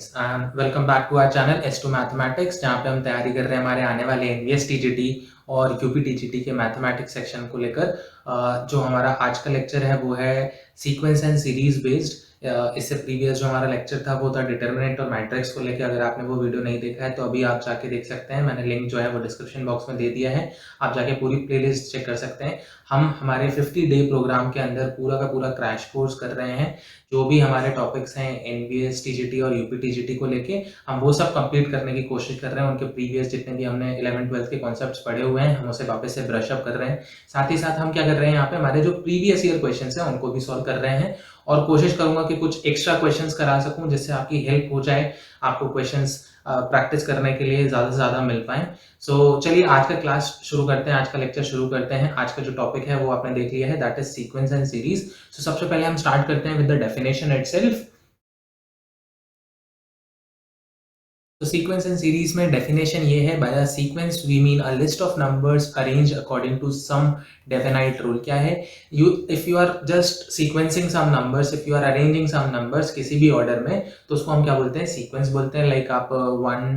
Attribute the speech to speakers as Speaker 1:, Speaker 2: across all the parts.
Speaker 1: Students and welcome back to our channel S2 mathematics, जहाँ पे हम तैयारी कर रहे हैं हमारे आने वाले एनवीएस टीजीटी और यूपी टीजीटी के मैथमेटिक्स सेक्शन को लेकर। जो हमारा आज का लेक्चर है वो है सीक्वेंस एंड सीरीज बेस्ड। इससे प्रीवियस जो हमारा लेक्चर था वो था डिटर्मिनेंट और मैट्रिक्स को लेकर। अगर आपने वो वीडियो नहीं देखा है तो अभी आप जाके देख सकते हैं, मैंने लिंक जो है वो डिस्क्रिप्शन बॉक्स में दे दिया है, आप जाके पूरी प्लेलिस्ट चेक कर सकते हैं। हम हमारे 50 डे प्रोग्राम के अंदर पूरा का पूरा क्रैश कोर्स कर रहे हैं। जो भी हमारे टॉपिक्स हैं एनवीएस टीजीटी और यूपी टीजीटी को लेके, हम वो सब कंप्लीट करने की कोशिश कर रहे हैं। उनके प्रीवियस जितने भी हमने 11th-12th के कॉन्सेप्ट्स पढ़े हुए हैं, हम उसे वापस से ब्रश अप कर रहे हैं। साथ ही साथ हम क्या कर रहे हैं, यहाँ पे हमारे जो प्रीवियस ईयर क्वेश्चंस हैं उनको भी सॉल्व कर रहे हैं, और कोशिश करूंगा कि कुछ एक्स्ट्रा क्वेश्चंस करा सकूं जिससे आपकी हेल्प हो जाए, आपको क्वेश्चंस प्रैक्टिस करने के लिए ज़्यादा से ज़्यादा मिल पाएँ। सो चलिए आज का क्लास शुरू करते हैं, आज का लेक्चर शुरू करते हैं। आज का जो टॉपिक है वो आपने देख लिया है, that is sequence and series. So सबसे पहले हम स्टार्ट करते हैं विद द डेफिनेशन इटसेल्फ। तो सीक्वेंस एंड सीरीज में डेफिनेशन ये है, by a sequence we mean a list of numbers arranged according to some definite rule. क्या है, if you are just sequencing some numbers, if you are arranging some numbers किसी भी order में, तो उसको हम क्या बोलते हैं, सीक्वेंस बोलते हैं। लाइक आप 1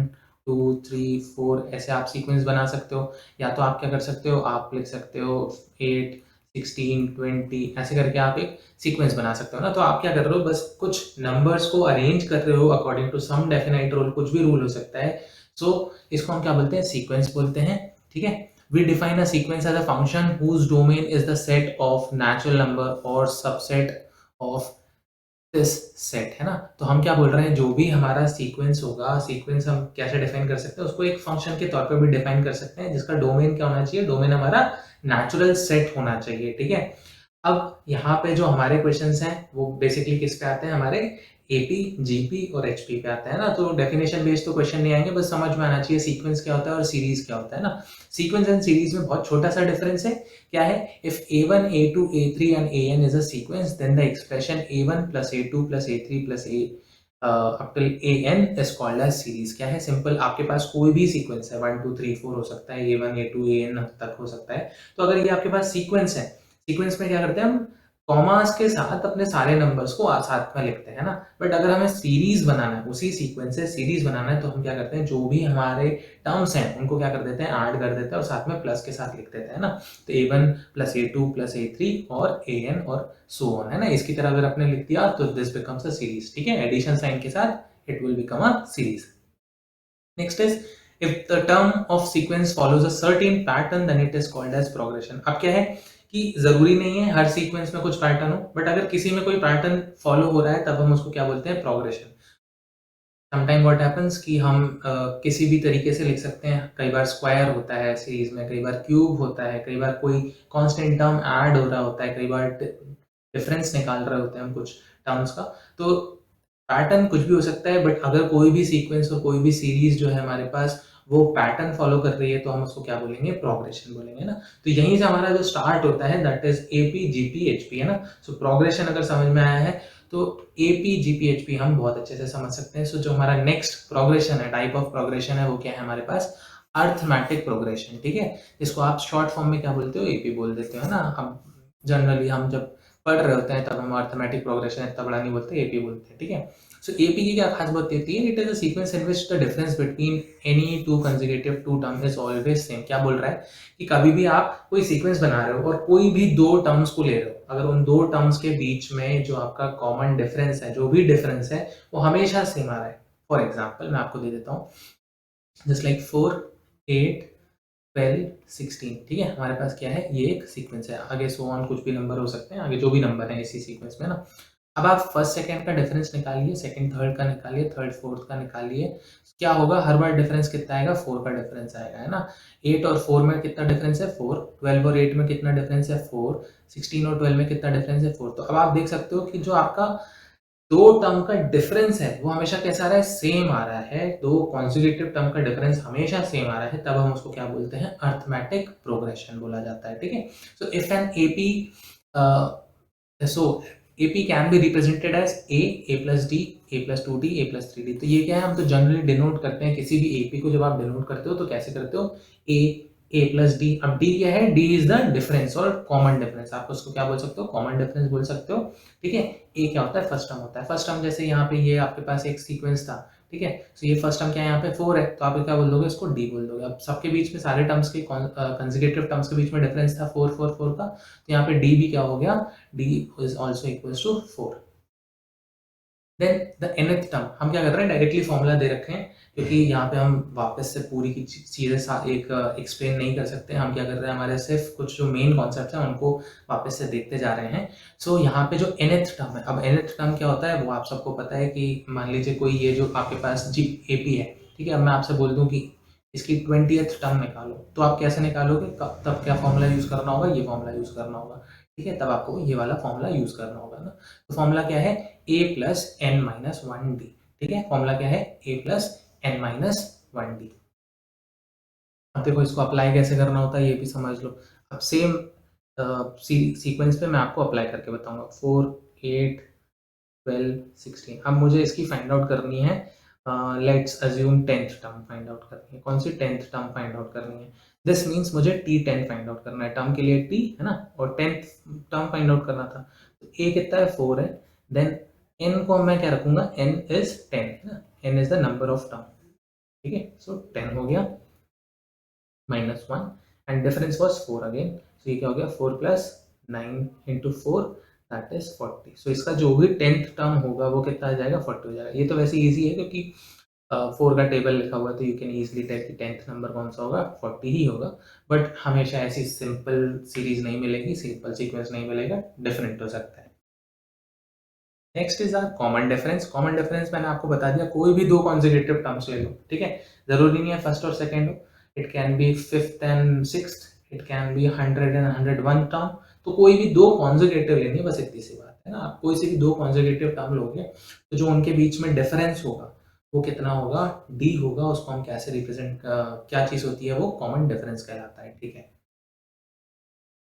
Speaker 1: 2 3 4 ऐसे आप सीक्वेंस बना सकते हो, या तो आप क्या कर सकते हो, आप लिख सकते हो 8 16 20 ऐसे करके आप एक सीक्वेंस बना सकते हो ना। तो आप क्या कर रहे हो, बस कुछ नंबर्स को अरेंज कर रहे हो according to some definite rule, कुछ भी रूल हो सकता है। सो इसको हम क्या बोलते हैं, सीक्वेंस बोलते हैं। ठीक है, we define a sequence as a function whose domain is the set of natural number और सबसेट ऑफ दिस सेट, है ना। तो हम क्या बोल रहे हैं, जो भी हमारा सीक्वेंस होगा, सीक्वेंस हम कैसे डिफाइन कर सकते हैं, उसको एक फंक्शन के तौर पे भी डिफाइन कर सकते हैं, जिसका डोमेन क्या होना चाहिए, डोमेन हमारा नेचुरल सेट होना चाहिए। ठीक है, अब यहाँ पे जो हमारे क्वेश्चंस हैं वो बेसिकली किस पे आते हैं, हमारे एपी, जीपी और एचपी पे आते हैं ना। तो डेफिनेशन बेस्ड तो क्वेश्चन नहीं आएंगे, बस समझ में आना चाहिए सीक्वेंस क्या होता है और सीरीज क्या होता है ना। सीक्वेंस एंड सीरीज में बहुत छोटा सा डिफरेंस है। क्या है, if a1 a2 a3 and an is a sequence, then the expression a1 plus a2 plus a3 plus a up till an is called as series। क्या है, सिंपल, आपके पास कोई भी सीक्वेंस है, 1 2 3 4 हो सकता है, a1 a2 an तक हो सकता है। तो अगर ये आपके पास सीक्वेंस है, सीक्वेंस में क्या करते हैं हम, कॉमास के साथ अपने सारे नंबर्स को साथ में लिखते हैं ना। बट अगर हमें सीरीज बनाना है, उसी सीक्वेंस से सीरीज बनाना है, तो हम क्या करते हैं, जो भी हमारे टर्म्स हैं उनको क्या कर देते हैं, ऐड कर देते हैं और साथ में प्लस के साथ लिख देते हैं ना। तो a1 plus a2 plus a3 और an और सो ऑन, है ना। इसकी तरह अगर आपने लिख दिया तो दिस बिकम्स अ सीरीज। ठीक है, एडिशन साइन के साथ it will become a series. Next is, if the term of sequence follows a certain pattern then it is called as progression। अब क्या है कि जरूरी नहीं है हर सीक्वेंस में कुछ पैटर्न हो, बट अगर किसी में कोई पैटर्न फॉलो हो रहा है तब हम उसको क्या बोलते हैं, प्रोग्रेशन। समटाइम व्हाट हैपेंस कि हम किसी भी तरीके से लिख सकते हैं। कई बार स्क्वायर होता है सीरीज में, कई बार क्यूब होता है, कई बार कोई कांस्टेंट टर्म ऐड हो रहा होता है, कई बार डिफरेंस निकाल रहे होते हैं हम कुछ टर्म्स का। तो पैटर्न कुछ भी हो सकता है, बट अगर कोई भी सीक्वेंस और कोई भी सीरीज जो है हमारे पास वो पैटर्न फॉलो कर रही है, तो हम उसको क्या बोलेंगे, प्रोग्रेशन बोलेंगे ना। तो यहीं से हमारा जो स्टार्ट होता है that is AP GP HP, है ना। सो प्रोग्रेशन अगर समझ में आया है तो एपी जीपी एचपी हम बहुत अच्छे से समझ सकते हैं। सो जो हमारा नेक्स्ट प्रोग्रेशन है, टाइप ऑफ प्रोग्रेशन है, वो क्या है हमारे पास, अर्थमेटिक प्रोग्रेशन। ठीक है, जिसको आप शॉर्ट फॉर्म में क्या बोलते हो, एपी बोल देते हो ना। हम जनरली हम जब पढ़ रहे होते हैं तब हम अर्थमेटिक प्रोग्रेशन इतना बड़ा नहीं बोलते, एपी बोलते हैं। ठीक है, सो एपी की क्या खास बात होती है, it is a sequence in which the difference between any two consecutive two term is always same. क्या बोल रहा है कि कभी भी आप कोई सीक्वेंस बना रहे हो और कोई भी दो टर्म्स को ले रहे हो, अगर उन दो टर्म्स के बीच में जो आपका कॉमन डिफरेंस है, जो भी डिफरेंस है, वो हमेशा सेम आ रहा है। फॉर एग्जाम्पल मैं आपको दे देता हूँ, जस्ट लाइक 4 8 12 16। ठीक है, हमारे पास क्या है, ये एक सीक्वेंस है, आगे सो ऑन कुछ भी नंबर हो सकते हैं, आगे जो भी नंबर है इसी सीक्वेंस में ना। अब आप फर्स्ट सेकंड का डिफरेंस निकालिए, सेकंड थर्ड का निकालिए, थर्ड फोर्थ का निकालिए। क्या होगा, हर बार डिफरेंस कितना आएगा, 4 का डिफरेंस आएगा, है ना। 8 और 4 में कितना डिफरेंस है, 4। 12 और 8 में कितना डिफरेंस है, 4। 16 और 12 में कितना डिफरेंस है, 4। तो अब आप देख सकते हो कि जो आपका दो टर्म का डिफरेंस है वो हमेशा कैसा आ रहा है, सेम आ रहा है। दो कॉन्सेक्यूटिव टर्म का डिफरेंस हमेशा सेम आ रहा है, तब हम उसको क्या बोलते हैं, अर्थमेटिक प्रोग्रेशन बोला जाता है। ठीक है, so if an AP so AP can be represented as A plus D, A plus 2D, A plus 3D। तो ये क्या है, हम तो जनरली डिनोट करते हैं किसी भी AP को, जब आप डिनोट करते हो तो कैसे करते हो, A plus D। अब D क्या है, D इज द डिफरेंस और कॉमन डिफरेंस, आप उसको क्या बोल सकते हो, कॉमन डिफरेंस बोल सकते हो। ठीक है, A क्या होता है, फर्स्ट टर्म होता है। फर्स्ट टर्म जैसे यहाँ पे ये आपके पास एक सीक्वेंस था ठीक है। तो ये फर्स्ट टर्म क्या है यहाँ पे 4 है, तो आप क्या बोल दोगे, इसको डी बोल दोगे। अब सबके बीच में सारे टर्म्स के कंसेक्यूटिव टर्म्स के बीच में डिफरेंस था 4 4 4 का, तो यहाँ पे डी भी क्या हो गया, d is also equals to 4। Then the nth term, हम क्या कर रहे हैं, डायरेक्टली फॉर्मूला दे रखे हैं, क्योंकि यहाँ पे हम वापस से पूरी की चीज़ें एक एक्सप्लेन नहीं कर सकते। हम क्या कर रहे हैं, हमारे सिर्फ कुछ जो मेन कॉन्सेप्ट हैं उनको वापस से देखते जा रहे हैं। सो यहाँ पे जो nth टर्म है, अब nth टर्म क्या होता है वो आप सबको पता है कि मान लीजिए कोई ये जो आपके पास जी ए पी है, ठीक है। अब मैं आपसे बोल दूँ कि इसकी 20th टर्म निकालो, तो आप कैसे निकालोगे, तब क्या फॉर्मूला यूज़ करना होगा, ये फॉर्मूला यूज़ करना होगा, ठीक है। तब आपको ये वाला फॉर्मूला यूज़ करना होगा ना। तो फॉर्मूला क्या है, a plus n minus one d, ठीक है। फॉर्मूला क्या है, a plus n minus one d. अब देखो इसको अप्लाई कैसे करना होता है ये भी समझ लो। अब सेम सीक्वेंस पे मैं आपको अप्लाई करके बताऊंगा। 4 8 12 16। अब मुझे इसकी फाइंड आउट करनी है, let's assume 10th term find out करनी है। कौन सी 10th टर्म फाइंड आउट करनी है, दिस मीन्स मुझे T10 फाइंड आउट करना है। टर्म के लिए T है ना, और 10th टर्म फाइंड आउट करना था। तो A कितना है, 4 है। देन n को मैं क्या रखूंगा, n इज 10 है ना, n is the number of term, ठीक है। सो 10 हो गया minus one, and difference was 4 again. So ये क्या हो गया, 4 plus 9 into 4 that is 40। So इसका जो भी 10th टर्म होगा वो कितना आ जाएगा, 40 हो जाएगा। ये तो वैसे इजी है क्योंकि 4 का टेबल लिखा हुआ है, तो यू कैन इजीली टेक कि 10th नंबर कौन सा होगा, 40 ही होगा। बट हमेशा ऐसी सिंपल सीरीज नहीं मिलेगी, सिंपल सीक्वेंस नहीं मिलेगा, डिफरेंट हो सकता है। Next is r common difference. Common difference मैंने आपको बता दिया, कोई भी दो कॉन्जिक्यूटिव टर्म्स ले लो, ठीक है। जरूरी नहीं है फर्स्ट और सेकंड हो, it can be fifth and sixth, it can be 100 and 101 term. तो कोई भी दो कॉन्जिक्यूटिव लेनी है, बस इतनी सी बात है ना। आप कोई से भी दो कॉन्जिक्यूटिव टर्म लोगे तो जो उनके बीच में डिफरेंस होगा वो कितना होगा, डी होगा। उसको हम कैसे रिप्रेजेंट, क्या चीज होती है वो, कॉमन डिफरेंस कहलाता है, ठीक है।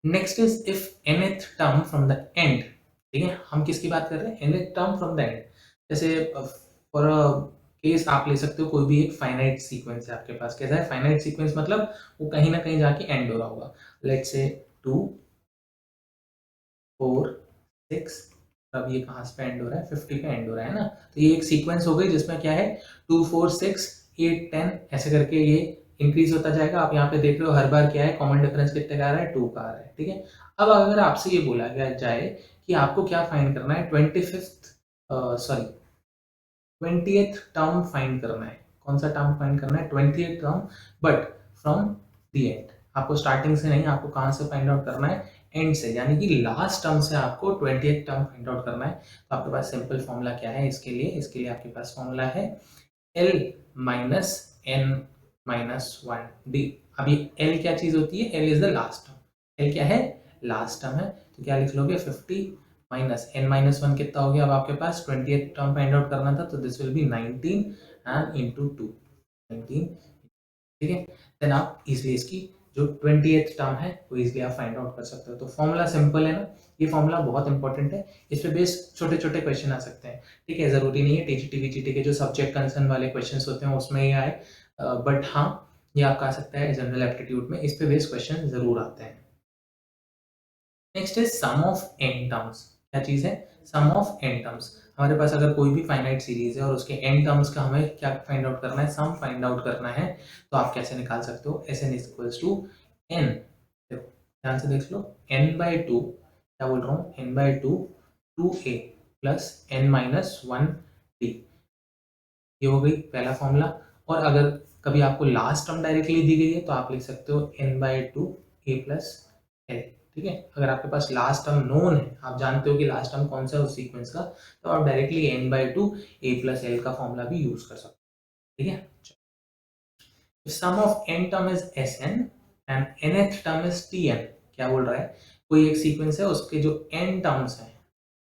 Speaker 1: Next is if nth term from the end, ठीक है। हम किसकी बात कर रहे हैं, nth term from the end. जैसे फॉर अ केस आप ले सकते हो, कोई भी एक फाइनाइट सीक्वेंस है आपके पास। कैसा है फाइनाइट सीक्वेंस, मतलब वो कहीं ना कहीं जाके एंड हो रहा होगा। लेट्स से 2 4 6, अब ये कहाँ पे एंड हो रहा है, 50 पे एंड हो रहा है ना। तो ये एक सीक्वेंस हो गई जिसमें क्या है, 2 4 6 8 10 ऐसे करके ये इंक्रीज होता जाएगा। आप यहाँ पे देख रहे हो हर बार क्या है, कॉमन डिफरेंस कितने का आ रहा है, 2 का आ रहा है, ठीक है। अब अगर आपसे ये बोला गया जाए कि आपको क्या फाइंड करना है, 20th टर्म फाइंड करना है। कौन सा टर्म फाइंड करना है, 20th term, but from the end. आपको स्टार्टिंग से नहीं, आपको कहाँ से फाइंड आउट करना है, एंड से, यानी कि लास्ट टर्म से आपको 20th टर्म फाइंड आउट करना है। तो आपके पास सिंपल फॉर्मूला क्या है इसके लिए, आपके पास फॉर्मूला है L minus n minus one d. अब ये L क्या चीज होती है, L is the last term. L क्या है, लास्ट टर्म है। तो क्या लिख लोगे, 50 माइनस n माइनस वन कितना हो गया। अब आपके पास 20th टर्म फाइंड आउट करना था, तो this will B 19 and into 2, 19, ठीक है। देन आप इजिली इसकी जो 20th टर्म है वो इजिली आप फाइंड आउट कर सकते हो। तो फॉर्मूला सिंपल है ना, ये फॉर्मूला बहुत इंपॉर्टेंट है। इस पे बेस छोटे छोटे क्वेश्चन आ सकते हैं, ठीक है। जरूरी नहीं है टीजीटी वीजीटी के जो सब्जेक्ट कंसर्न वाले क्वेश्चन होते हैं उसमें ही आए, बट हाँ ये आपका आ सकता है जनरल एप्टीट्यूड में, इस पे बेस क्वेश्चन जरूर आते हैं। नेक्स्ट है सम ऑफ एन टर्म्स। क्या चीज है, सम ऑफ एन टर्म्स। हमारे पास अगर कोई भी फाइनाइट सीरीज है और उसके एन टर्म्स का हमें क्या फाइंड आउट करना है, सम फाइंड आउट करना है। तो आप कैसे निकाल सकते हो, S n equals to n, देखो ध्यान से देख लो, एन बाई टू, क्या बोल रहा हूँ, n by two 2a plus n minus one d. ये हो गई पहला फॉर्मूला। और अगर कभी आपको लास्ट टर्म डायरेक्टली दी गई है तो आप लिख सकते हो n by two a plus l, ठीक है। अगर आपके पास लास्ट टर्म नोन है, आप जानते हो कि लास्ट टर्म कौन सा है उस सीक्वेंस का, तो आप directly n by two a plus l का फॉर्मूला भी यूज कर सकते हो, ठीक है। Sum of n term is s n and nth term is t n. क्या बोल रहा है, कोई एक सीक्वेंस है उसके जो एन टर्म्स हैं,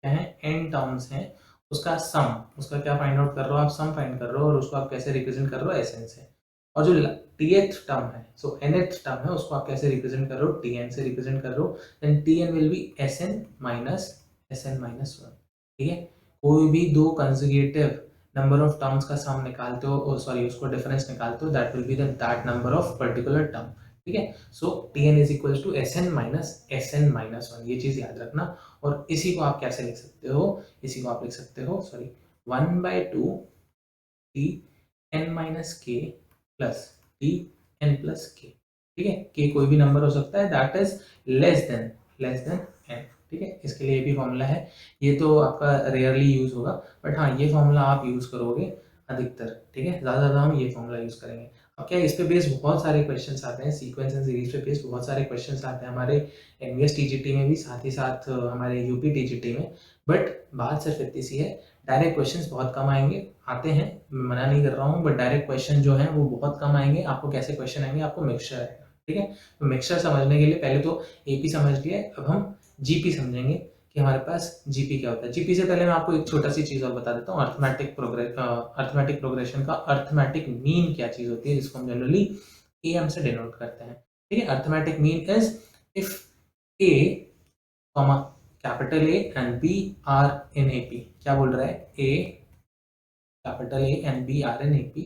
Speaker 1: क्या है, एन टर्म्स हैं, उसका सम, उसका क्या फाइंड आउट कर रहे हो आप, सम फाइंड कर रहे हो, और उसको आप कैसे रिप्रेजेंट कर रहे हो, एसएन से। और जो टीएथ टर्म है, सो एनथ टर्म है, उसको आप कैसे रिप्रेजेंट कर रहे हो, टीएन से रिप्रेजेंट कर रहे हो। Then Tn will be Sn minus one, ठीक है। कोई भी दो कंसेक्यूटिव नंबर ऑफ टर्म्स का सम निकालते हो, सॉरी उसको डिफरेंस निकालते हो, that will be that number of particular term, ठीक है। So t n is equal to s n minus one, ये चीज याद रखना। और इसी को आप कैसे लिख सकते हो, इसी को आप लिख सकते हो, सॉरी 1/2 टी एन माइनस के प्लस टी एन प्लस के। ठीक है, के कोई भी नंबर हो सकता है that is less than n. ठीक है, इसके लिए भी फॉर्मूला है। ये तो आपका रेयरली यूज होगा, बट हाँ ये फॉर्मूला आप यूज करोगे अधिकतर। ठीक है, ज़्यादा हम ये फॉर्मूला यूज करेंगे। अब क्या इस पे बेस बहुत सारे क्वेश्चंस आते हैं, सीक्वेंस एंड सीरीज पे बेस बहुत सारे क्वेश्चंस आते हैं हमारे एनवीएस टीजीटी में भी, साथ ही साथ हमारे यूपी टीजीटी में। बट बात सिर्फ इतनी सी है, डायरेक्ट क्वेश्चंस बहुत कम आएंगे, आते हैं, मैं मना नहीं कर रहा हूँ, बट डायरेक्ट क्वेश्चन जो है वो बहुत कम आएंगे। आपको कैसे क्वेश्चन आएंगे, आपको मिक्सचर आएगा। ठीक है, तो मिक्सचर समझने के लिए पहले तो एपी समझ लिए, अब हम जीपी समझेंगे कि हमारे पास जीपी क्या होता है। जीपी से पहले मैं आपको एक छोटा सी चीज और बता देता हूँ, अर्थमेटिक प्रोग्रेशन का अर्थमेटिक मीन क्या चीज होती है, जिसको हम जनरली एम से डिनोट करते हैं। ठीक है, arithmetic mean is if a comma capital a and b are in AP. क्या बोल रहा है, a capital a and b are in AP,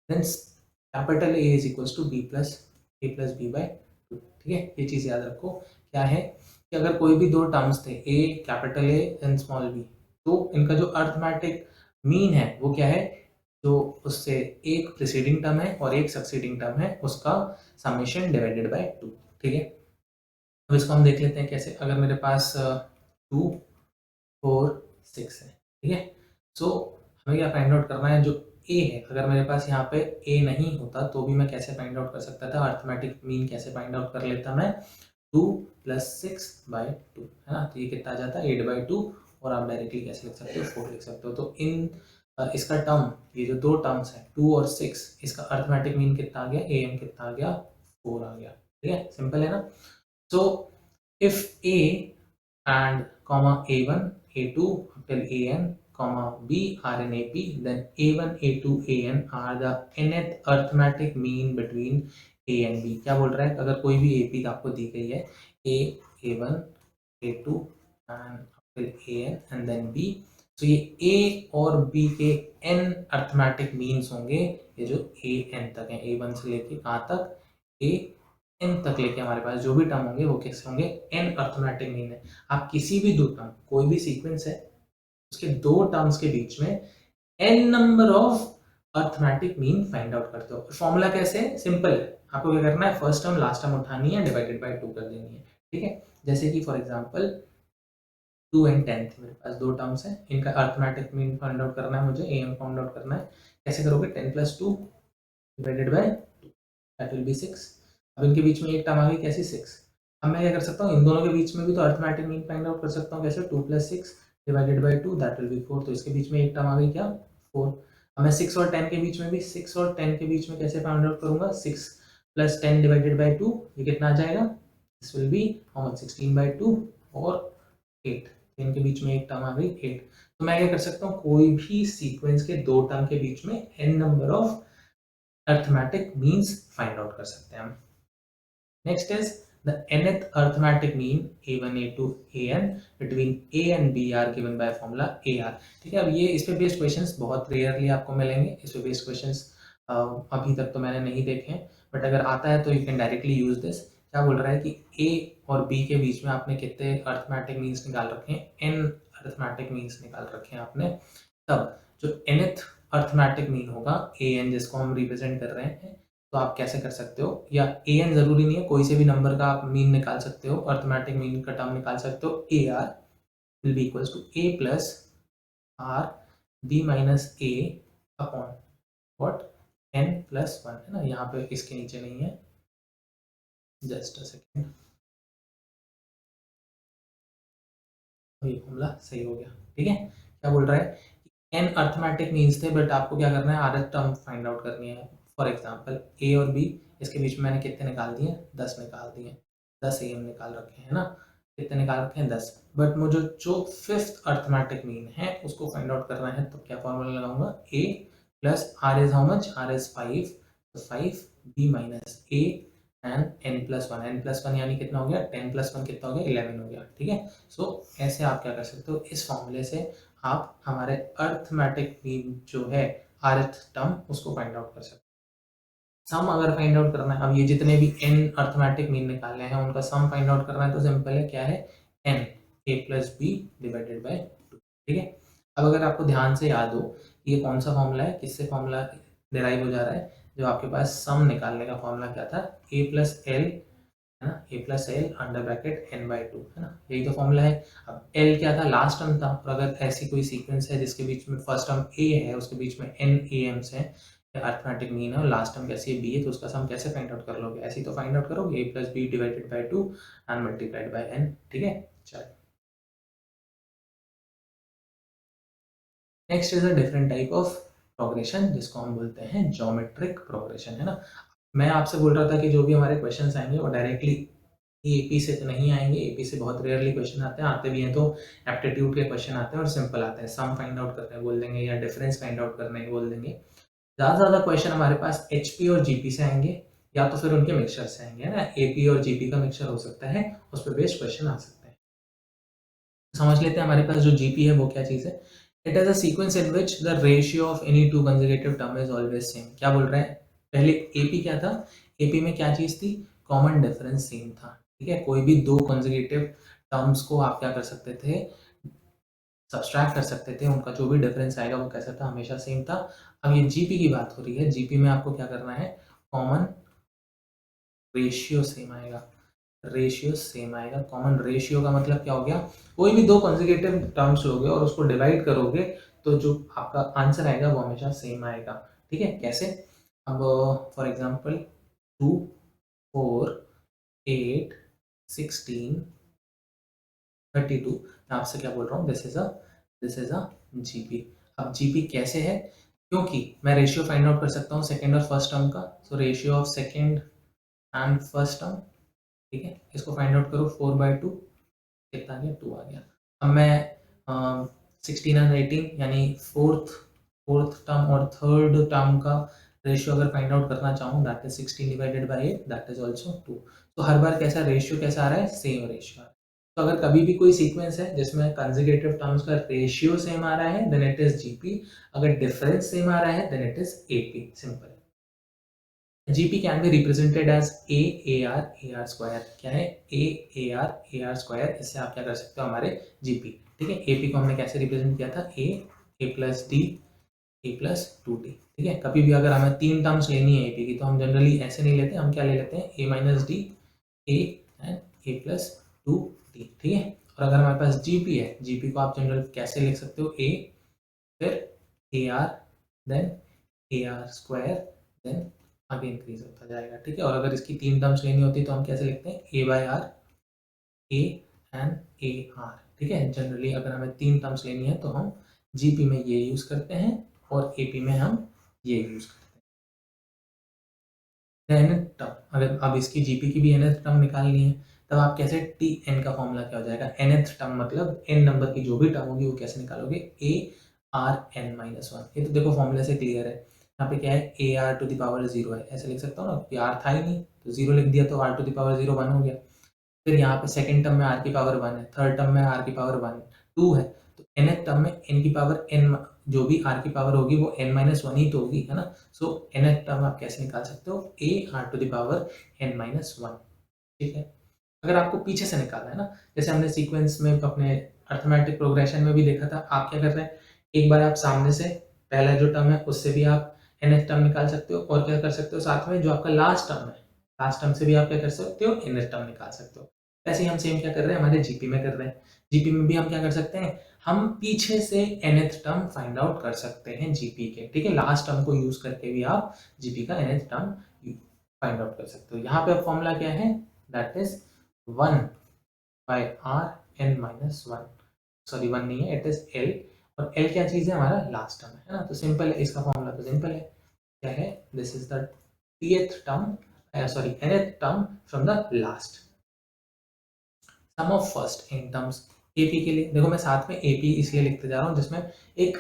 Speaker 1: then capital a is equals to b plus a plus b by two. ठीक है, ये चीज याद रखो। क्या है कि अगर कोई भी दो टर्म्स थे, a capital a and small b, तो इनका जो अर्थमेटिक मीन है वो क्या है, जो उससे एक प्रीसीडिंग टर्म है और एक सक्सीडिंग टर्म है उसका समेशन डिवाइडेड बाय टू। ठीक है, अब इसको हम देख लेते हैं कैसे। अगर मेरे पास 2 4 6 है, ठीक है, सो हमें क्या फाइंड आउट करना है, जो ए है, अगर मेरे पास यहाँ पे ए नहीं होता तो भी मैं कैसे फाइंड आउट कर सकता था, अर्थमेटिक मीन कैसे फाइंड आउट कर लेता मैं, 2 प्लस 6 बाय 2, है ना, तो ये कितना आ जाता है 8 बाय 2, और आप डायरेक्टली कैसे लिख सकते हो 4 लिख सकते हो। तो इन इसका टर्म, ये जो दो टर्म्स है 2 और 6, इसका अर्थमेटिक मीन कितना आ गया, ए एम कितना आ गया, 4 आ गया। ठीक है, सिंपल है ना। So if A and comma a1 a2 till an comma b are in ap, then a1 a2 an are the nth arithmetic mean between a and b। क्या बोल रहा है, अगर कोई भी ap आपको दी गई है, a a1 a2 and till an and then b, तो ये a और b के n अर्थमेटिक मीन्स होंगे, ये जो a n तक है, a1 से लेके कहाँ तक, a n तक लेके हमारे पास जो भी टर्म होंगे वो कैसे होंगे, n अर्थमेटिक मीन है। आप किसी भी दो टर्म, कोई भी सीक्वेंस है, उसके दो टर्म्स के बीच में n number of arithmetic mean find out करते हो। फॉर्मूला कैसे है, सिंपल है, आपको क्या करना है, फर्स्ट टर्म लास्ट टर्म उठानी है, डिवाइडेड बाय 2 कर देनी है। ठीक है, जैसे कि फॉर एग्जांपल 2 एंड 10 थे, मेरे पास दो टर्म्स हैं, इनका अर्थमेटिक मीन फाइंड आउट करना है मुझे, am फाइंड आउट करना है। कैसे करोगे, 10 plus 2 divided by 2, that will B 6। अब इनके बीच में एक टर्म आ गई, कैसी, 6। अब मैं क्या कर सकता हूँ, इन दोनों के बीच में भी तो अर्थमेटिक मीन फाइंड आउट कर सकता हूँ, कैसे, 2 plus 6 divided by 2, that will B 4। तो इसके बीच में एक टर्म आ गई, क्या, 4। अब मैं 6 और 10 के बीच में भी, 6 और 10 के बीच में कैसे फाइंड आउट करूंगा, 6 प्लस 10 डिवाइडेड बाय 2, ये कितना आ जाएगा, this will be how much, 16 by 2 और 8। इनके बीच में एक टर्म आ गई 8। तो मैं क्या कर सकता हूँ, कोई भी सीक्वेंस के दो टर्म के बीच में n number of arithmetic means find out कर सकते हैं हम। Next is the nth arithmetic mean a1 a2 an between a and b are given by formula ar। ठीक है, अब ये इस पे बेस्ड क्वेश्चंस बहुत रेयरली आपको मिलेंगे, इस पे बेस्ड क्वेश्चंस अभी तक तो मैंने नहीं देखे हैं, बट अगर आता है तो you can directly use this. क्या बोल रहा है कि a और b के बीच में आपने कितने अर्थमेटिक मीन्स निकाल रखे हैं, n अर्थमेटिक मीन्स निकाल रखे हैं आपने, तब जो nth अर्थमेटिक मीन होगा a n, जिसको हम रिप्रेजेंट कर रहे हैं, तो आप कैसे कर सकते हो, या ए एन जरूरी नहीं है, कोई से भी नंबर का आप मीन निकाल सकते हो, अर्थमेटिक मीन का टर्म निकाल सकते हो, a r will be equals to a plus r b minus a upon what, n plus 1, है ना, यहाँ पे इसके नीचे नहीं है, जस्ट अ सेकेंड, ये फॉर्मूला सही हो गया। ठीक है, क्या बोल रहा है, एन अर्थमेटिक मीन्स थे, बट आपको क्या करना है, आर टर्म फाइंड आउट करनी है। फॉर एग्जांपल ए और बी, इसके बीच में मैंने कितने निकाल दिए, 10 निकाल दिए, 10 एम निकाल रखे हैं ना, कितने निकाल रखे हैं, 10। बट मुझे जो फिफ्थ अर्थमेटिक मीन है उसको फाइंड आउट करना है, तो क्या फॉर्मूला लगाऊंगा, a plus r is how much, r is 5, तो 5 b minus a and n plus 1, n plus 1 यानी कितना हो गया, 10 प्लस 1 कितना हो गया, 11 हो गया। ठीक है, सो ऐसे आप क्या कर सकते हो, इस फॉर्मूले से आप हमारे अर्थमेटिक मीन जो है rth टर्म, उसको फाइंड आउट कर सकते हैं। सम अगर फाइंड आउट करना है, अब ये जितने भी n अर्थमेटिक मीन निकाले हैं उनका सम फाइंड आउट करना है, तो सिंपल है, क्या है, n a plus b divided by 2। ठीक है, अब अगर आपको ध्यान से याद हो, ये कौन सा फॉर्मूला है, किससे फॉर्मूला डिराइव हो जा रहा है, जो आपके पास सम निकालने का फॉर्मूला क्या था, a प्लस एल, है ना, a plus L under bracket n/2, है ना, यही तो फॉर्मूला है। अब l क्या था, लास्ट टर्म था, और अगर ऐसी कोई सीक्वेंस है जिसके बीच में फर्स्ट टर्म a है, उसके बीच में n am's है, अर्थमेटिक मीन है, और लास्ट टर्म कैसी है b है, तो उसका सम कैसे फाइंड आउट कर लोगे, ऐसे ही तो फाइंड आउट करोगे, a plus b divided by 2 and multiplied by n, ठीक है। चलो, next is a different type of progression जिसको हम बोलते हैं ज्योमेट्रिक प्रोग्रेशन, है ना। मैं आपसे बोल रहा था कि जो भी हमारे क्वेश्चंस आएंगे वो डायरेक्टली एपी से तो नहीं आएंगे, एपी से बहुत रेयरली क्वेश्चन आते हैं, आते भी हैं तो एप्टीट्यूड के क्वेश्चन आते हैं और सिंपल आते हैं, सम फाइंड आउट करने बोल देंगे या डिफरेंस फाइंड आउट करने बोल देंगे। ज़्यादा से ज़्यादा क्वेश्चन हमारे पास एचपी और जीपी से आएंगे, या तो फिर उनके मिक्सचर से आएंगे, है ना, एपी और जीपी का मिक्सचर हो सकता है, उस पर बेस्ड क्वेश्चन आ सकते हैं। समझ लेते हैं हमारे पास जो जीपी है वो क्या चीज़ है। It is a sequence in which the ratio of any two consecutive term is always same. क्या बोल रहे हैं, पहले एपी क्या था, एपी में क्या चीज़ थी, कॉमन डिफरेंस सेम था, ठीक है, कोई भी दो कंसेक्यूटिव टर्म्स को आप क्या कर सकते थे, सब्सट्रैक्ट कर सकते थे, उनका जो भी डिफरेंस आएगा वो कैसा था, हमेशा सेम था। अब ये जीपी की बात हो रही है, जीपी में आपको क्या करना है, कॉमन रेशियो सेम आएगा, रेशियो सेम आएगा। कॉमन रेशियो का मतलब क्या हो गया, कोई भी दो कंसेक्यूटिव टर्म्स लोगे और उसको डिवाइड करोगे तो जो आपका आंसर आएगा वो हमेशा सेम आएगा, ठीक है। कैसे, अब फॉर एग्जांपल 2 4 8 16 32, मैं आपसे क्या बोल रहा हूँ, दिस इज अ जीपी। अब जीपी कैसे है, क्योंकि मैं रेशियो फाइंड आउट कर सकता हूँ सेकेंड और फर्स्ट टर्म का, so ratio of second and first term, ठीक है, इसको फाइंड आउट करो, 4/2 कितना आ गया, 2 आ गया। अब मैं 16 एंड 18 यानी फोर्थ फोर्थ टर्म और थर्ड टर्म का रेशियो अगर फाइंड आउट करना चाहूँ, that is 16 divided by 8, that is also 2। तो हर बार कैसा रेशियो कैसा आ रहा है, सेम रेशियो आ रहा है। तो अगर कभी भी कोई सीक्वेंस है जिसमें कंसेक्यूटिव टर्म्स का रेशियो सेम आ रहा है, देन इट इज जीपी, अगर डिफरेंस सेम आ रहा है then it is AP, simple. GP can be represented as AAR square, क्या है, AAR स्क्वायर, इससे आप क्या कर सकते हो, हमारे GP, ठीक है। AP को हमने कैसे रिप्रेजेंट किया था, A plus D A plus 2D, ठीक है। कभी भी अगर हमें तीन टर्म्स लेनी है AP की तो हम जनरली ऐसे नहीं लेते, हम क्या ले लेते हैं, A minus D, A and A plus 2D, ठीक है। और अगर हमारे पास GP है, GP को आप जनरल कैसे लिख सकते हो, A फिर AR then AR square then आगे इंक्रीज होता जाएगा, ठीक है। और अगर इसकी तीन टर्म्स लेनी होती तो हम कैसे लिखते हैं, A/R A एंड AR, ठीक है। जनरली अगर हमें तीन टर्म्स लेनी है तो हम जीपी में ये यूज करते हैं और एपी में हम ये यूज करते हैं। nth टर्म, अगर अब इसकी जीपी की भी nth टर्म निकालनी है तब आप कैसे, टी एन का फॉर्मूला क्या हो जाएगा, nth टर्म मतलब n नंबर की जो भी टर्म होगी वो कैसे निकालोगे, ARn-1, ये तो देखो फॉर्मूले से क्लियर है। यहाँ पे क्या है, AR⁴ है, ऐसे लिख सकता हूँ ना, कि R था ही नहीं तो 0 लिख दिया तो R⁴ 1 हो गया। फिर यहाँ पे सेकंड टर्म में R की पावर 1 है, थर्ड टर्म में R की पावर 1 2 है, तो nth टर्म में n की पावर n, जो भी R की पावर होगी वो n-1 ही तो होगी, है ना। सो nth टर्म आप कैसे निकाल सकते हो, AR⁴n-1, ठीक है। अगर आपको पीछे से निकालना है ना, जैसे हमने सीक्वेंस में अपने अर्थमेटिक प्रोग्रेशन में भी देखा था, आप क्या कर रहे हैं, एक बार आप सामने से पहला जो टर्म है उससे भी आप nth टर्म निकाल सकते हो, और क्या कर सकते हो साथ में जो आपका लास्ट टर्म है, लास्ट टर्म से भी आप क्या कर सकते हो, nth टर्म निकाल सकते हो। ऐसे ही हम सेम क्या कर रहे हैं, हमारे जीपी में कर रहे हैं, जीपी में भी हम क्या कर सकते हैं, हम पीछे से nth टर्म फाइंड आउट कर सकते हैं जीपी के, ठीक है। लास्ट टर्म को यूज करके भी आप जीपी का nth टर्म फाइंड आउट कर सकते हो। यहाँ पे फॉर्मूला क्या है, दैट इज 1/Rn-1, सॉरी 1 नहीं है, इट इज L, और L क्या चीज है, हमारा लास्ट टर्म है ना, तो सिंपल है, इसका फॉर्मूला तो सिंपल है, क्या है, this is the tth term, sorry nth term from the last, sum of first n terms. AP के लिए देखो मैं साथ में एपी इसलिए लिखते जा रहा हूँ जिसमें एक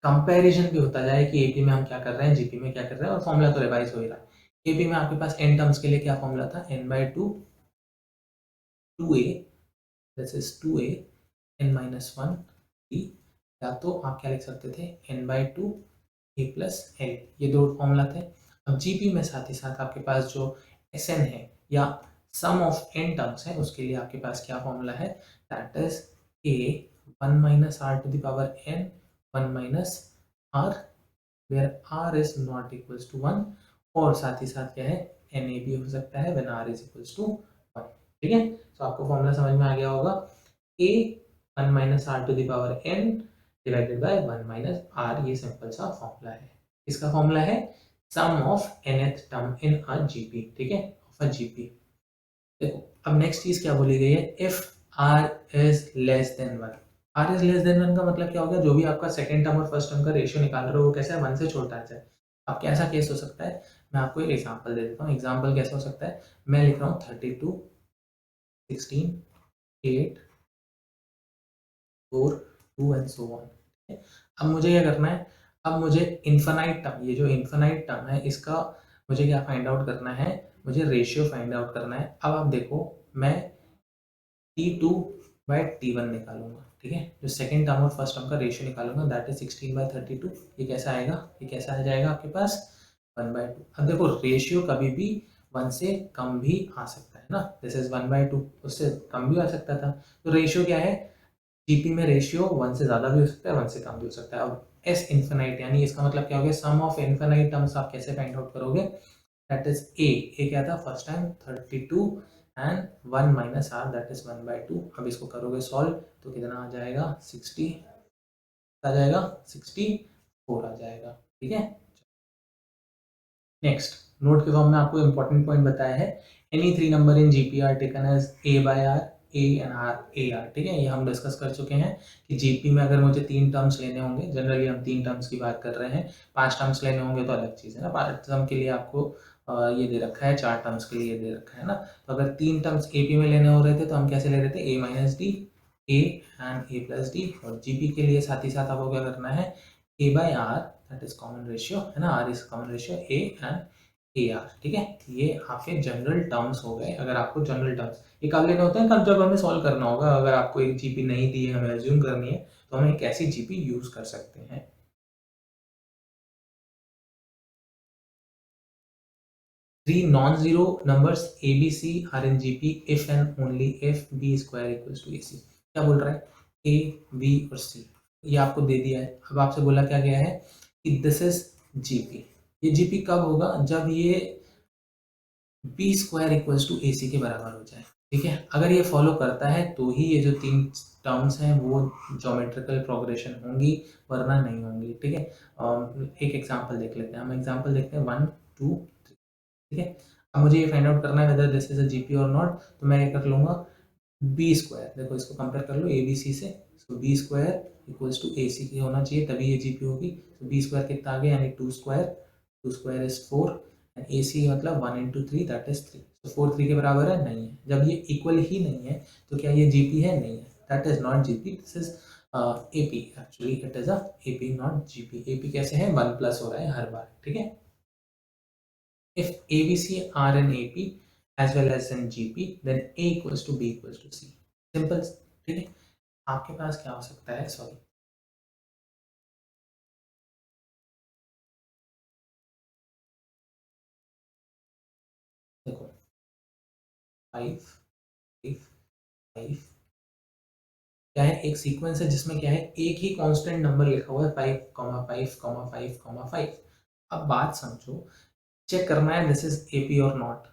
Speaker 1: कंपैरिजन भी होता जाए कि एपी में हम क्या कर रहे हैं, जीपी में क्या कर रहे हैं, और फॉर्मूला तो रिवाइज हो ही रहा है। एपी में आपके पास n टर्म्स के लिए क्या फॉर्मूला था, n/2 2a, this is 2a n-1 d, या तो आप क्या लिख सकते थे, n/2 a प्लस l, ये दो फॉर्मूला थे। अब जीपी में साथ ही साथ आपके पास जो Sn है या सम ऑफ n टर्म्स है उसके लिए आपके पास क्या फॉर्मूला है, that is a 1 - R⁴n 1 - r where r is not equals to 1, और साथ ही साथ क्या है एन ए भी हो सकता है when r is equals to 1। ठीक है, तो आपको फॉर्मूला समझ में आ गया होगा, a 1 minus r to the power n divided by 1 minus r, ये सिंपल सा फॉर्मूला है। इसका फॉर्मूला है sum of nth term in a GP, ठीक है, ऑफ अ जीपी। देखो अब नेक्स्ट चीज क्या बोली गई है, if r is less than 1। R is less than 1 का मतलब क्या हो गया, जो भी आपका सेकंड टर्म और फर्स्ट टर्म का रेशियो निकाल रहे हो वो कैसा है, 1 से छोटा है। अब कैसा केस हो सकता है, मैं आपको एक एग्जांपल दे देता हूँ। एग्जांपल कैसा हो सकता है, मैं लिख रहा हूँ 32 16 8 4 2 एंड सो ऑन। अब मुझे क्या करना है, अब मुझे इन्फानाइट टर्म, ये जो इन्फानाइट टर्म है इसका मुझे क्या फाइंड आउट करना है, मुझे रेशियो फाइंड आउट करना है। अब आप देखो मैं T2 बाय T1 निकालूंगा, ठीक है, जो सेकंड टर्म और फर्स्ट टर्म का रेशियो निकालूंगा, दैट इज 16 बाय 32। ये कैसा आएगा, ये कैसा आ जाएगा आपके पास 1/2। अब देखो रेशियो कभी भी 1 से कम भी आ सकता है ना, दिस इज 1/2, उससे कम भी आ सकता था। तो रेशियो क्या है, जीपी में रेशियो 1 से ज़्यादा भी हो सकता है, 1 से कम भी हो सकता है। अब एस इन्फिनाइट यानी इसका मतलब क्या हो गया, सम ऑफ इन्फिनाइट टर्म्स आप कैसे फाइंड आउट करोगे, दैट इज ए क्या था first time 32 and 1 minus r that is 1/2। अब इसको करोगे सॉल्व तो कितना आ जाएगा, 60 आ जाएगा, 64 आ जाएगा। ठीक है, नेक्स्ट नोट के फॉर्म में आपको इंपॉर्टेंट पॉइंट बताया है, any three number in GP are taken as a by r, a and r a r. ठीक है, ये हम डिस्कस कर चुके हैं कि जीपी में अगर मुझे 3 टर्म्स लेने होंगे, जनरली हम 3 टर्म्स की बात कर रहे हैं, 5 टर्म्स लेने होंगे तो अलग चीज़ है ना। 5 टर्म के लिए आपको ये दे रखा है, 4 टर्म्स के लिए दे रखा है ना। तो अगर 3 टर्म्स एपी में लेने हो रहे थे तो हम कैसे ले रहे थे, a minus d, a and a plus d. और जीपी के लिए साथ ही साथ आपको क्या करना है, a by r that is common ratio है ना, r is common ratio a and a r. ठीक है, ये आपके जनरल टर्म्स हो गए। अगर आपको जनरल टर्म्स ये कब लेने होते हैं, कब जब हमें सॉल्व करना होगा, अगर आपको एक जीपी नहीं दी है, हमें अज्यूम करनी है, तो हम एक ऐसी जीपी यूज कर सकते हैं। Three non-zero numbers ABC are in GP if and only if B square equals to AC। क्या बोल रहा है, A, B और C ये आपको दे दिया है। अब आपसे बोला क्या गया है कि दिस इज जीपी। ये जीपी कब होगा, जब ये बी स्क्वायर इक्वल्स टू ए सी के बराबर हो जाए। ठीक है, अगर ये फॉलो करता है तो ही ये जो 3 टर्म्स हैं वो ज्योमेट्रिकल प्रोग्रेशन होंगी, वरना नहीं होंगी। ठीक है, एक एग्जांपल देख लेते हैं, हम एग्जांपल देखते हैं 1 2 3। ठीक है, अब मुझे ये फाइंड आउट करना है whether this is a GP और नॉट। तो मैं क्या कर लूँगा, बी स्क्वायर, देखो इसको कंपेयर कर लो ए बी सी से, सो बी स्क्वायर इक्वल्स टू ए सी की होना चाहिए तभी ये जीपी होगी। तो बी स्क्वायर कितना आ गया, यानी 2 स्क्वायर इज 4 एंड ए सी मतलब 1 इंटू 3 दैट इज 3। तो 4 3 के बराबर है, नहीं है। जब ये इक्वल ही नहीं है तो क्या ये जीपी है, नहीं है, that is not GP, this is AP. Actually it is a AP not GP. AP कैसे है, 1 प्लस हो रहा है हर बार। ठीक है, if ABC are in AP as well as in GP, then A equals to B equals to C। Simple. ठीक है, आपके पास क्या हो सकता है, सॉरी देखो 5 5 5 क्या है, एक सीक्वेंस है जिसमें क्या है, एक ही कांस्टेंट नंबर लिखा हुआ है 5,5,5,5। अब बात समझो, चेक करना है दिस इज एपी और नॉट।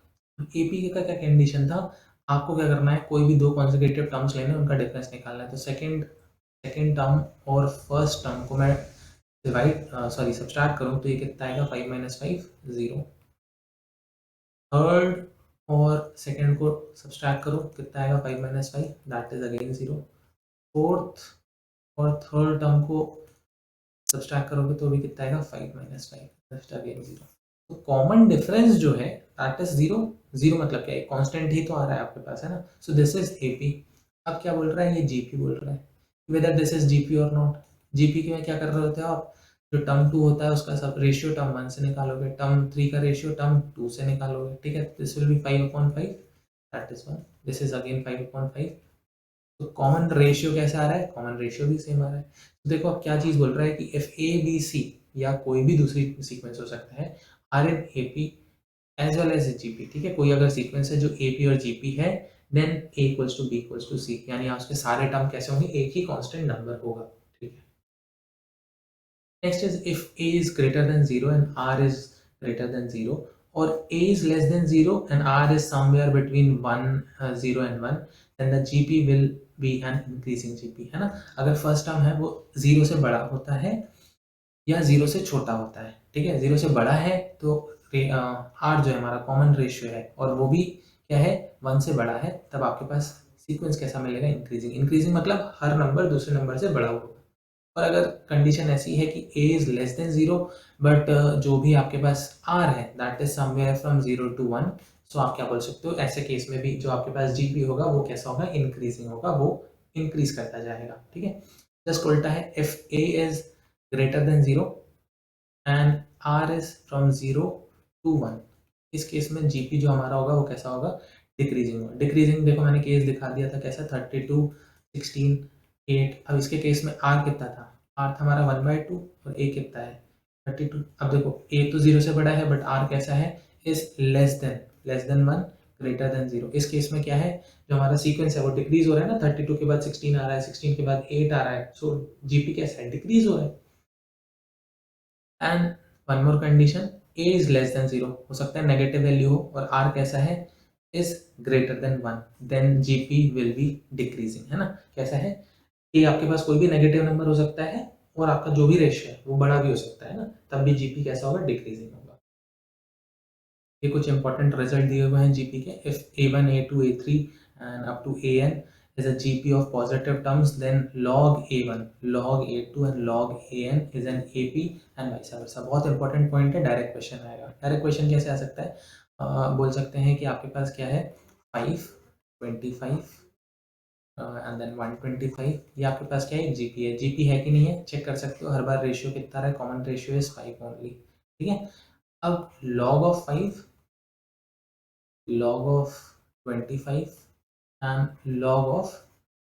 Speaker 1: एपी का क्या कंडीशन था, आपको क्या करना है, कोई भी दो कॉन्सेक्यूटिव टर्म्स लेने हैं, उनका डिफरेंस निकालना है। तो सेकंड सेकंड टर्म और फर्स्ट टर्म को मैं डिवाइड सॉरी सब्सट्रैक्ट करूँ तो ये कितना आएगा, 5 माइनस 5 0। थर्ड और सेकंड को सब्सट्रैक्ट करो, कितना आएगा 5 minus 5 that is again 0। Fourth और थर्ड टर्म को सब्सट्रैक्ट करोगे तो भी कितना आएगा, 5 माइनस 5 जस्ट अगेन 0। तो कॉमन डिफरेंस जो है दैट इज 0। 0 मतलब क्या है, कांस्टेंट ही तो आ रहा है आपके पास है ना। So this is AP. अब क्या बोल रहा है, ये जीपी बोल रहा है, वेदर दिस इज जीपी और नॉट। जीपी के में क्या कर रहे होते हो आप, जो टर्म 2 होता है उसका सब रेशियो टर्म 1 से निकालोगे, टर्म 3 का रेशियो टर्म 2 से निकालोगे। ठीक है, this will B 5/5 that is 1, this is again 5/5। तो कॉमन रेशियो कैसे आ रहा है, कॉमन रेशियो भी सेम आ रहा है। तो देखो अब क्या चीज बोल रहा है कि इफ ए बी सी या कोई भी दूसरी सीक्वेंस हो सकता है are in AP as well as GP. ठीक है, कोई अगर सीक्वेंस है जो एपी और जीपी है, then a equals to b equals to c, यानी उसके सारे टर्म कैसे होंगे, एक ही कांस्टेंट नंबर होगा। ठीक है, Next is if a is greater than 0 and r is greater than 0, or a is less than 0 and r is somewhere between 0 and 1, then the GP will be an increasing GP, है ना. अगर first term है वो 0 से बड़ा होता है या 0 से छोटा होता है, ठीक है. 0 से बड़ा है तो r जो है हमारा कॉमन रेशियो है और वो भी क्या है 1 से बड़ा है, तब आपके पास सीक्वेंस कैसा मिलेगा, इंक्रीजिंग. इंक्रीजिंग मतलब हर नंबर दूसरे नंबर से बड़ा होगा. और अगर कंडीशन ऐसी है कि a is less then 0 but जो भी आपके पास r है that is somewhere from 0 to 1, सो आप क्या बोल सकते हो, ऐसे केस में भी जो आपके पास जीपी होगा वो कैसा होगा, इंक्रीजिंग होगा, वो इंक्रीज करता जाएगा, ठीक है. जस्ट उल्टा है, if a is greater then 0 and r is from 0 to 1, इस केस में जीपी जो हमारा होगा वो कैसा होगा, डिक्रीजिंग होगा. डिक्रीजिंग देखो मैंने केस दिखा दिया था कैसा, 32, 16, 8. अब इसके केस में r कितना था, r था हमारा 1/2 और a कितना है 32. अब देखो a तो 0 से बड़ा है बट r कैसा है, is less than 1 greater than 0. इस केस में क्या है, जो हमारा सीक्वेंस है वो डिक्रीज हो रहा है ना, 32 के बाद 16 आ रहा है, 16 के बाद 8 आ रहा है, सो जीपी कैसा है, डिक्रीज हो रहा है. And one more condition, a is less then 0, हो सकता है नेगेटिव वैल्यू हो, और r कैसा है, is greater than 1, then GP will be decreasing, है ना. कैसा है कि आपके पास कोई भी नेगेटिव नंबर हो सकता है और आपका जो भी रेशियो है वो बड़ा भी हो सकता है ना, तब भी जीपी कैसा होगा, डिक्रीजिंग होगा. ये कुछ इंपॉर्टेंट रिजल्ट दिए हुए हैं जीपी के. If a1, a2, a3 and up to an is a GP of positive terms, then log a1, log a2 and log an is an AP and vice versa. बहुत important point है, direct question आएगा. Direct question कैसे आ सकता है, बोल सकते हैं कि आपके पास क्या है, 5, 25 एंड देन 125, ये आपके पास क्या है, जीपी है. जीपी है कि नहीं है चेक कर सकते हो, हर बार रेशियो कितना है, कॉमन रेशियो इज 5 ओनली, ठीक है. अब log of 5, log of 25 and log of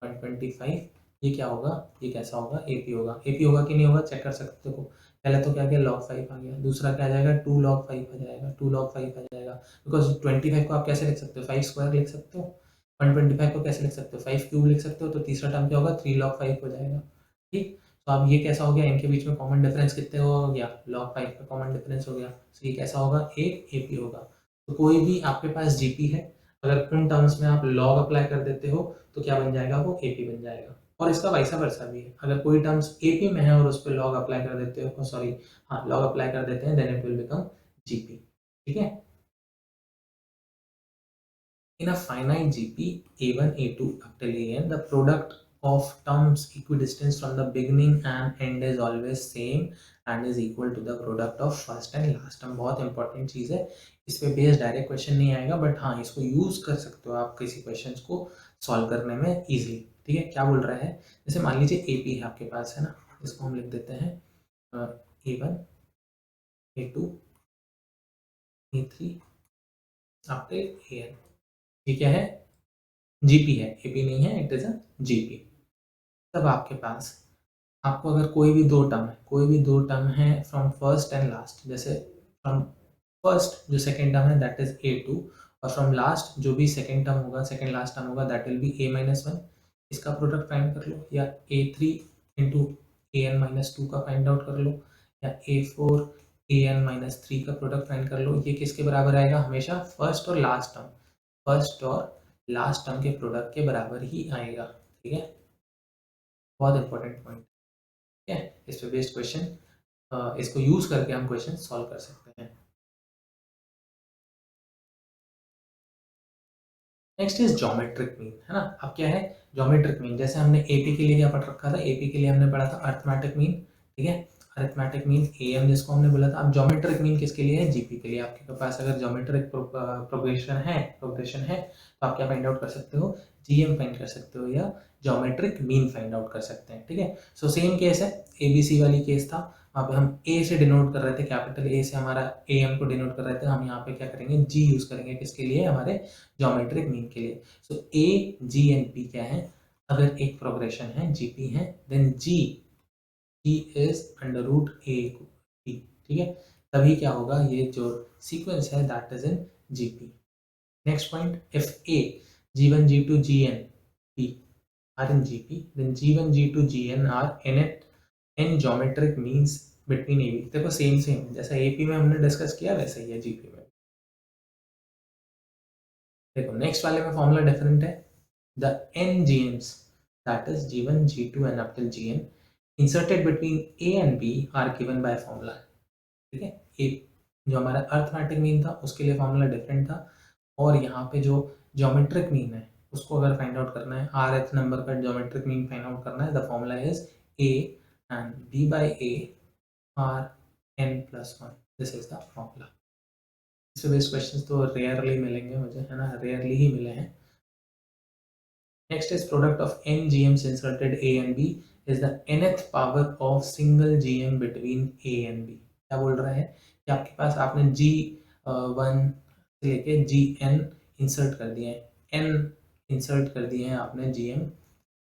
Speaker 1: 125, ये क्या होगा, ये कैसा होगा, एपी होगा. एपी होगा कि नहीं होगा चेक कर सकते हो. पहले तो क्या गया, log 5 आ गया, दूसरा क्या आ जाएगा, 2 log 5 आ जाएगा, 2 log 5 आ जाएगा. बिकॉज 25 को आप कैसे लिख सकते हो, 5 स्क्वायर लिख सकते हो. 125 को कैसे लिख सकते हो, 5 क्यूब लिख सकते हो. तो तीसरा टर्म क्या होगा, 3 log 5 हो जाएगा, ठीक. तो अब ये कैसा हो गया, इनके बीच में कॉमन डिफरेंस कितने हो गया, log 5 का कॉमन डिफरेंस हो गया. तो ये कैसा होगा, एक एपी होगा. तो कोई भी आपके पास जीपी है, अगर उन टर्म्स में आप लॉग अप्लाई कर देते हो तो क्या बन जाएगा, वो एपी बन जाएगा. और इसका वैसा वर्सा भी है, अगर कोई टर्म्स एपी में है और उस पर लॉग अप्लाई कर देते हो, सॉरी हाँ लॉग अप्लाई कर देते हैं, then it will become GP, ठीक है. In a finite GP, A1, A2 up till AN, the product of terms equidistant from the beginning and end is always same and is equal to the product of first and last term. बहुत important चीज़ है, इस पे based direct question नहीं आएगा but हाँ इसको use कर सकते हो आप किसी क्वेश्चन को सॉल्व करने में ईजिली, ठीक है. क्या बोल रहा है, जैसे मान लीजिए AP है आपके पास, है ना, इसको हम लिख देते हैं A1, A2, A3 up till AN. ये क्या है, जीपी है, एपी नहीं है, इट इज अ जीपी. तब आपके पास, आपको अगर कोई भी दो टर्म है, कोई भी दो टर्म है फ्रॉम फर्स्ट एंड लास्ट, जैसे फ्रॉम फर्स्ट जो सेकेंड टर्म है दैट इज A2, और फ्रॉम लास्ट जो भी सेकेंड टर्म होगा, सेकेंड लास्ट टर्म होगा, दैट विल बी A-1, इसका प्रोडक्ट फाइंड कर लो, या A3 इंटू AN-2 का फाइंड आउट कर लो, या A4 AN-3 का प्रोडक्ट फाइंड कर लो. ये किसके बराबर आएगा, हमेशा फर्स्ट और लास्ट टर्म, फर्स्ट और लास्ट टर्म के प्रोडक्ट के बराबर ही आएगा, ठीक है. बहुत इंपॉर्टेंट पॉइंट, ठीक है. इस पे बेस्ड क्वेश्चन, इसको यूज करके हम क्वेश्चन सॉल्व कर सकते हैं. नेक्स्ट इज ज्योमेट्रिक मीन, है ना. अब क्या है ज्योमेट्रिक मीन, जैसे हमने एपी के लिए क्या पढ़ रखा था, एपी के लिए हमने पढ़ा था अरिथमेटिक मीन, ठीक है. अरिथमेटिक मीन एएम जिसको हमने बोला था. अब ज्योमेट्रिक मीन किसके लिए है, जीपी के लिए. आपके पास अगर ज्योमेट्रिक प्रोग्रेशन है तो आप क्या फाइंड आउट कर सकते हो, जीएम फाइंड कर सकते हो या ज्योमेट्रिक मीन फाइंड आउट कर सकते हैं, ठीक है. सो सेम केस है, एबीसी वाली केस था, वहाँ पे हम ए से डिनोट कर रहे थे, कैपिटल ए से हमारा एएम को डिनोट कर रहे थे, हम यहाँ पे क्या करेंगे, जी यूज करेंगे किसके लिए, हमारे ज्योमेट्रिक मीन के लिए. सो ए, जी एंड पी क्या है, अगर एक प्रोग्रेशन है, जीपी है, then g is under root a b, ठीक है. तभी क्या होगा, ये जो सीक्वेंस है that is in GP. Next point, if a, G1, G2, Gn, P are in GP, then G1, G2, Gn are in it in geometric means between a b, देखो same same जैसा AP में हमने discuss किया वैसा ही है GP में। देखो next वाले में फॉर्मूला डिफरेंट है। The n GMs that is G1 G2 and up till Gn inserted between A and B are given by formula। ठीक है, एक जो हमारा अर्थमेटिक मीन था उसके लिए फॉर्मूला डिफरेंट था, और यहाँ पे जो ज्योमेट्रिक मीन है उसको अगर फाइंड आउट करना है, आर एथ नंबर का ज्योमेट्रिक मीन फाइंड आउट करना है, the formula is a and b by a r n plus one, this is the formula. इससे बेस्ड क्वेश्चंस तो रेयरली मिलेंगे मुझे, है ना, रेयरली ही मिले हैं। Next is product of n GMs inserted A and B is the nth power of single GM between A and B। क्या बोल रहा है कि आपके पास आपने G1 से लेके Gn इंसर्ट कर दिए हैं, n इंसर्ट कर दिए हैं आपने GM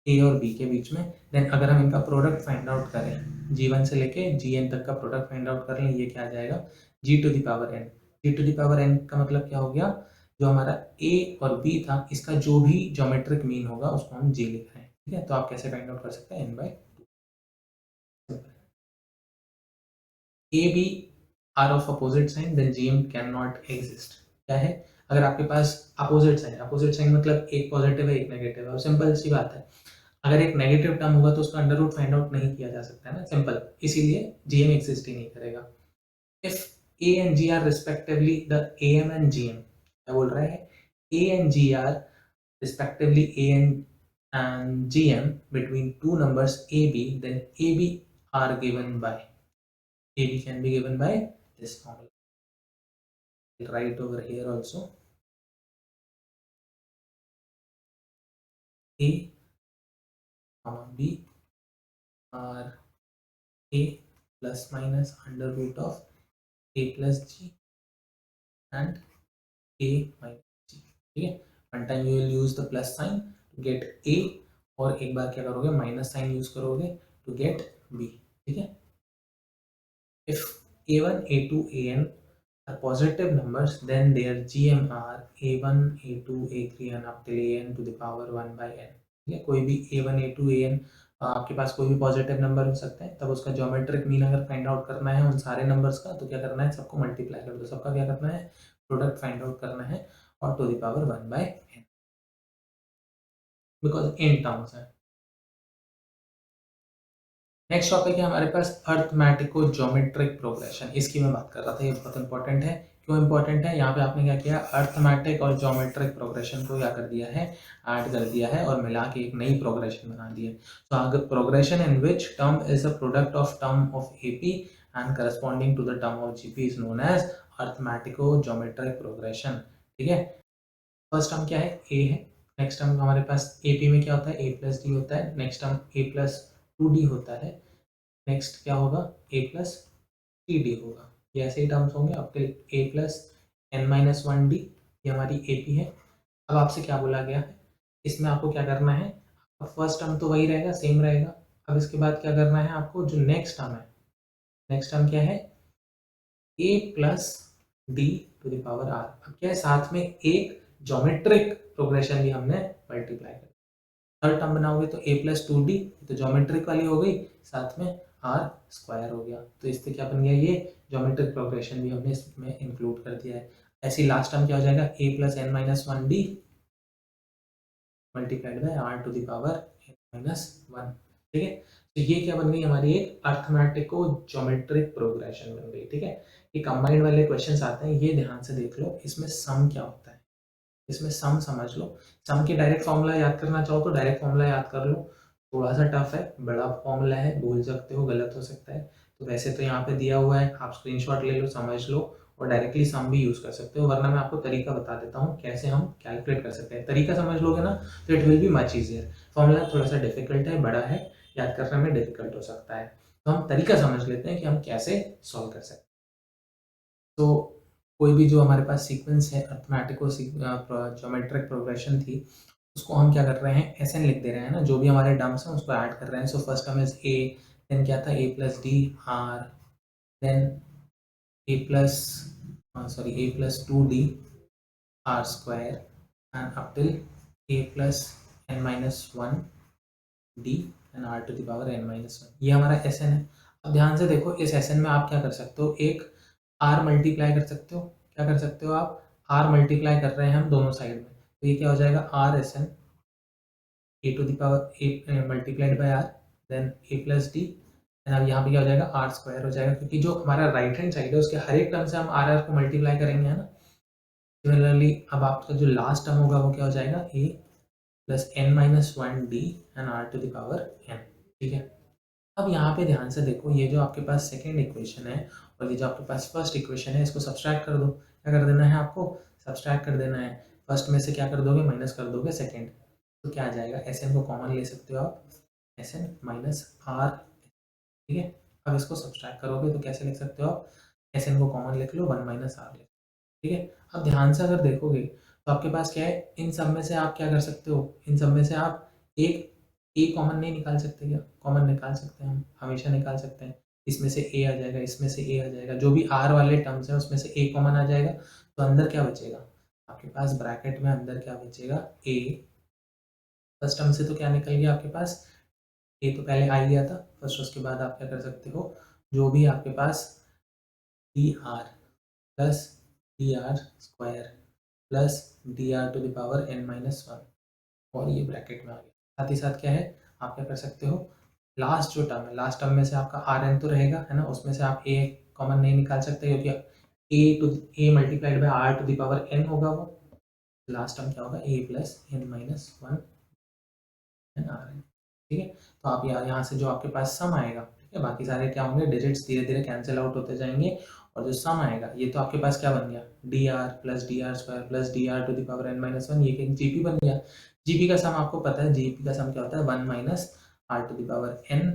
Speaker 1: A और B के बीच में। देन अगर हम इनका प्रोडक्ट फाइंड आउट करें, G1 से लेके Gn तक का प्रोडक्ट फाइंड आउट कर लें, ये क्या आ जाएगा G to the power n। G to the power n का मतलब क्या हो गया, जो हमारा A और B था इसका जो भी ज्योमेट्रिक मीन होगा उसको हम J लिख रहे हैं। ठीक है, तो आप कैसे फाइंड आउट कर सकते हैं, n by a b are of opposite sign then GM can exist. क्या है, अगर आपके पास अपोजिट साइन मतलब एक पॉजिटिव है एक नेगेटिव है, और सिंपल सी बात है, अगर एक नेगेटिव टर्म होगा तो उसका अंडर रूट फाइंड आउट नहीं किया जा सकता है ना, सिंपल, इसीलिए जीएम एग्जिस्ट ही नहीं करेगा। If a and g are respectively the a m and g m, क्या बोल रहा है, a and g are respectively a and g m between two numbers a b, then a b are given by AB can be given by this formula। I'll write over here also A comma B are A plus minus under root of A plus G and A minus G। ठीक है, one time you will use the plus sign to get A, और एक बार क्या करोगे minus sign use करोगे to get B। ठीक है, if A1 A2 AN are positive numbers then their GM are A1 A2 A3 and up till AN to the power 1 by n। ठीक है, कोई भी A1 A2 AN आपके पास कोई भी पॉजिटिव नंबर हो सकता है, तब उसका ज्योमेट्रिक मीन अगर फाइंड आउट करना है उन सारे नंबर्स का, तो क्या करना है, सबको मल्टीप्लाई कर दो, सबका क्या करना है, प्रोडक्ट फाइंड आउट करना है, और to the power 1 by n, because n terms है। नेक्स्ट टॉपिक है हमारे पास अर्थमेटिको ज्योमेट्रिक प्रोग्रेशन, इसकी मैं बात कर रहा था, ये बहुत इंपॉर्टेंट है। क्यों इंपॉर्टेंट है, यहाँ पे आपने क्या किया, अर्थमेटिक और ज्योमेट्रिक प्रोग्रेशन को क्या कर दिया है, ऐड कर दिया है और मिला के एक नई प्रोग्रेशन बना दी है। तो अगर progression in which term is a product of term of AP and corresponding to the term of GP is known as arithmetico geometric progression. ठीक है, फर्स्ट टर्म क्या है, ए है, नेक्स्ट टर्म हमारे पास एपी में क्या होता है, ए प्लस डी होता है, नेक्स्ट टर्म ए प्लस 2d होता है, नेक्स्ट क्या होगा, ए प्लस टी डी होगा, ये ऐसे ही टर्म्स होंगे अब till a plus n minus one d, ये हमारी ए पी है। अब आपसे क्या बोला गया है, इसमें आपको क्या करना है, अब फर्स्ट टर्म तो वही रहेगा, सेम रहेगा, अब इसके बाद क्या करना है आपको, जो नेक्स्ट टर्म है, नेक्स्ट टर्म क्या है, a plus d to the power r. अब क्या है, साथ में एक ज्योमेट्रिक प्रोग्रेशन भी हमने मल्टीप्लाई कर, थर्ड टर्म बनाओगे तो ए प्लस 2d, तो ज्योमेट्रिक वाली हो गई, साथ में आर स्क्वायर हो गया, तो इससे क्या बन गया, ये ज्योमेट्रिक प्रोग्रेशन भी हमने इसमें इंक्लूड कर दिया है। ऐसे लास्ट टर्म क्या हो जाएगा, a plus n minus one d multiplied by r to the power n minus one. ठीक है, तो ये क्या बन गई हमारी एक अर्थमेटिको ज्योमेट्रिक प्रोग्रेशन बन गई। ठीक है, ये कंबाइंड वाले क्वेश्चंस आते हैं, ये ध्यान से देख लो, इसमें सम क्या होता है, इसमें सम समझ लो, सम के डायरेक्ट फॉर्मूला याद करना चाहो तो डायरेक्ट फॉर्मूला याद कर लो, थोड़ा सा टफ है, बड़ा फॉर्मूला है, भूल सकते हो, गलत हो सकता है, तो वैसे तो यहाँ पे दिया हुआ है, आप स्क्रीनशॉट ले लो, समझ लो, और डायरेक्टली सम भी यूज कर सकते हो, वरना मैं आपको तरीका बता देता हूँ कैसे हम कैलकुलेट कर सकते हैं। तरीका समझ लोगे ना तो it will be much easier. Formula थोड़ा सा डिफिकल्ट है, बड़ा है, याद करने में डिफिकल्ट हो सकता है, तो हम तरीका समझ लेते हैं कि हम कैसे सॉल्व कर सकते हैं। तो कोई भी जो हमारे पास सीक्वेंस है अर्थमेटिको ज्योमेट्रिक प्रोग्रेशन थी, उसको हम क्या कर रहे हैं, एस एन लिख दे रहे हैं ना, जो भी हमारे टर्म्स हैं उसको ऐड कर रहे हैं। So first term is a, then क्या था, a plus d r, then a plus a plus 2d r square and up till a plus n minus one d and r to the power n minus one, ये हमारा S N है। अब ध्यान से देखो, इस S N में आप क्या कर सकते हो, एक आर मल्टीप्लाई कर सकते हो। क्या कर सकते हो आप, आर मल्टीप्लाई कर रहे हैं हम दोनों साइड में, तो ये क्या हो जाएगा, r s n a to the power a multiplied by r, then a plus d, and अब यहाँ पे क्या हो जाएगा, आर स्क्वायर हो जाएगा, क्योंकि जो हमारा राइट हैंड साइड है उसके हर एक टर्म से हम आर आर को मल्टीप्लाई करेंगे, है ना। सिमिलरली अब आपका जो लास्ट टर्म होगा वो क्या हो जाएगा, a plus n minus one d and r to the power n. ठीक है, अब यहाँ पे ध्यान से देखो, ये जो आपके पास सेकेंड इक्वेशन है और ये जो आपके पास फर्स्ट इक्वेशन है, इसको सब्सट्रैक्ट कर दो। क्या कर देना है आपको, सब्सट्रैक्ट कर देना है। फर्स्ट में से क्या कर दोगे, माइनस कर दोगे सेकेंड, तो क्या आ जाएगा, एस एन को कॉमन ले सकते हो आप, एस एन माइनस आर। ठीक है, अब इसको सब्सट्रैक्ट करोगे तो कैसे लिख सकते हो आप, एस एन को कॉमन लिख लो, वन माइनस आर। ठीक है, अब ध्यान से अगर देखोगे तो आपके पास क्या है, इन सब में से आप क्या कर सकते हो, इन सब में से आप एक ए कॉमन नहीं निकाल सकते क्या, कॉमन निकाल सकते हैं, हम हमेशा निकाल सकते हैं। इसमें से ए आ जाएगा, इसमें से ए आ जाएगा, जो भी आर वाले टर्म्स हैं उसमें से ए कॉमन आ जाएगा, तो अंदर क्या बचेगा आपके पास, ब्रैकेट में अंदर क्या बचेगा, ए। फर्स्ट टर्म से तो क्या निकल गया आपके पास, ए तो पहले आ गया था फर्स्ट, उसके बाद आप क्या कर सकते हो, जो भी आपके पास d r plus d r square plus d r to the power n minus one, और ये ब्रैकेट में आ गया। साथ ही साथ क्या है, आप क्या कर सकते हो, लास्ट जो टर्म है, लास्ट टर्म में से आपका आर एन तो रहेगा, है ना, उसमें से आप ए कॉमन नहीं निकाल सकते, क्योंकि a to a multiplied by r to the power n होगा वो। लास्ट टर्म क्या होगा, a plus n minus one n r n. ठीक है, तो आप यहाँ से जो आपके पास सम आएगा, ठीक है, बाकी सारे क्या होंगे, डिजिट्स धीरे धीरे कैंसिल आउट होते जाएंगे, और जो सम आएगा ये तो आपके पास क्या बन गया, d r plus d r square plus d r to the power n minus one, ये एक जीपी बन गया। जीपी का सम आपको पता है, जीपी का सम क्या होता है, one minus r to the power n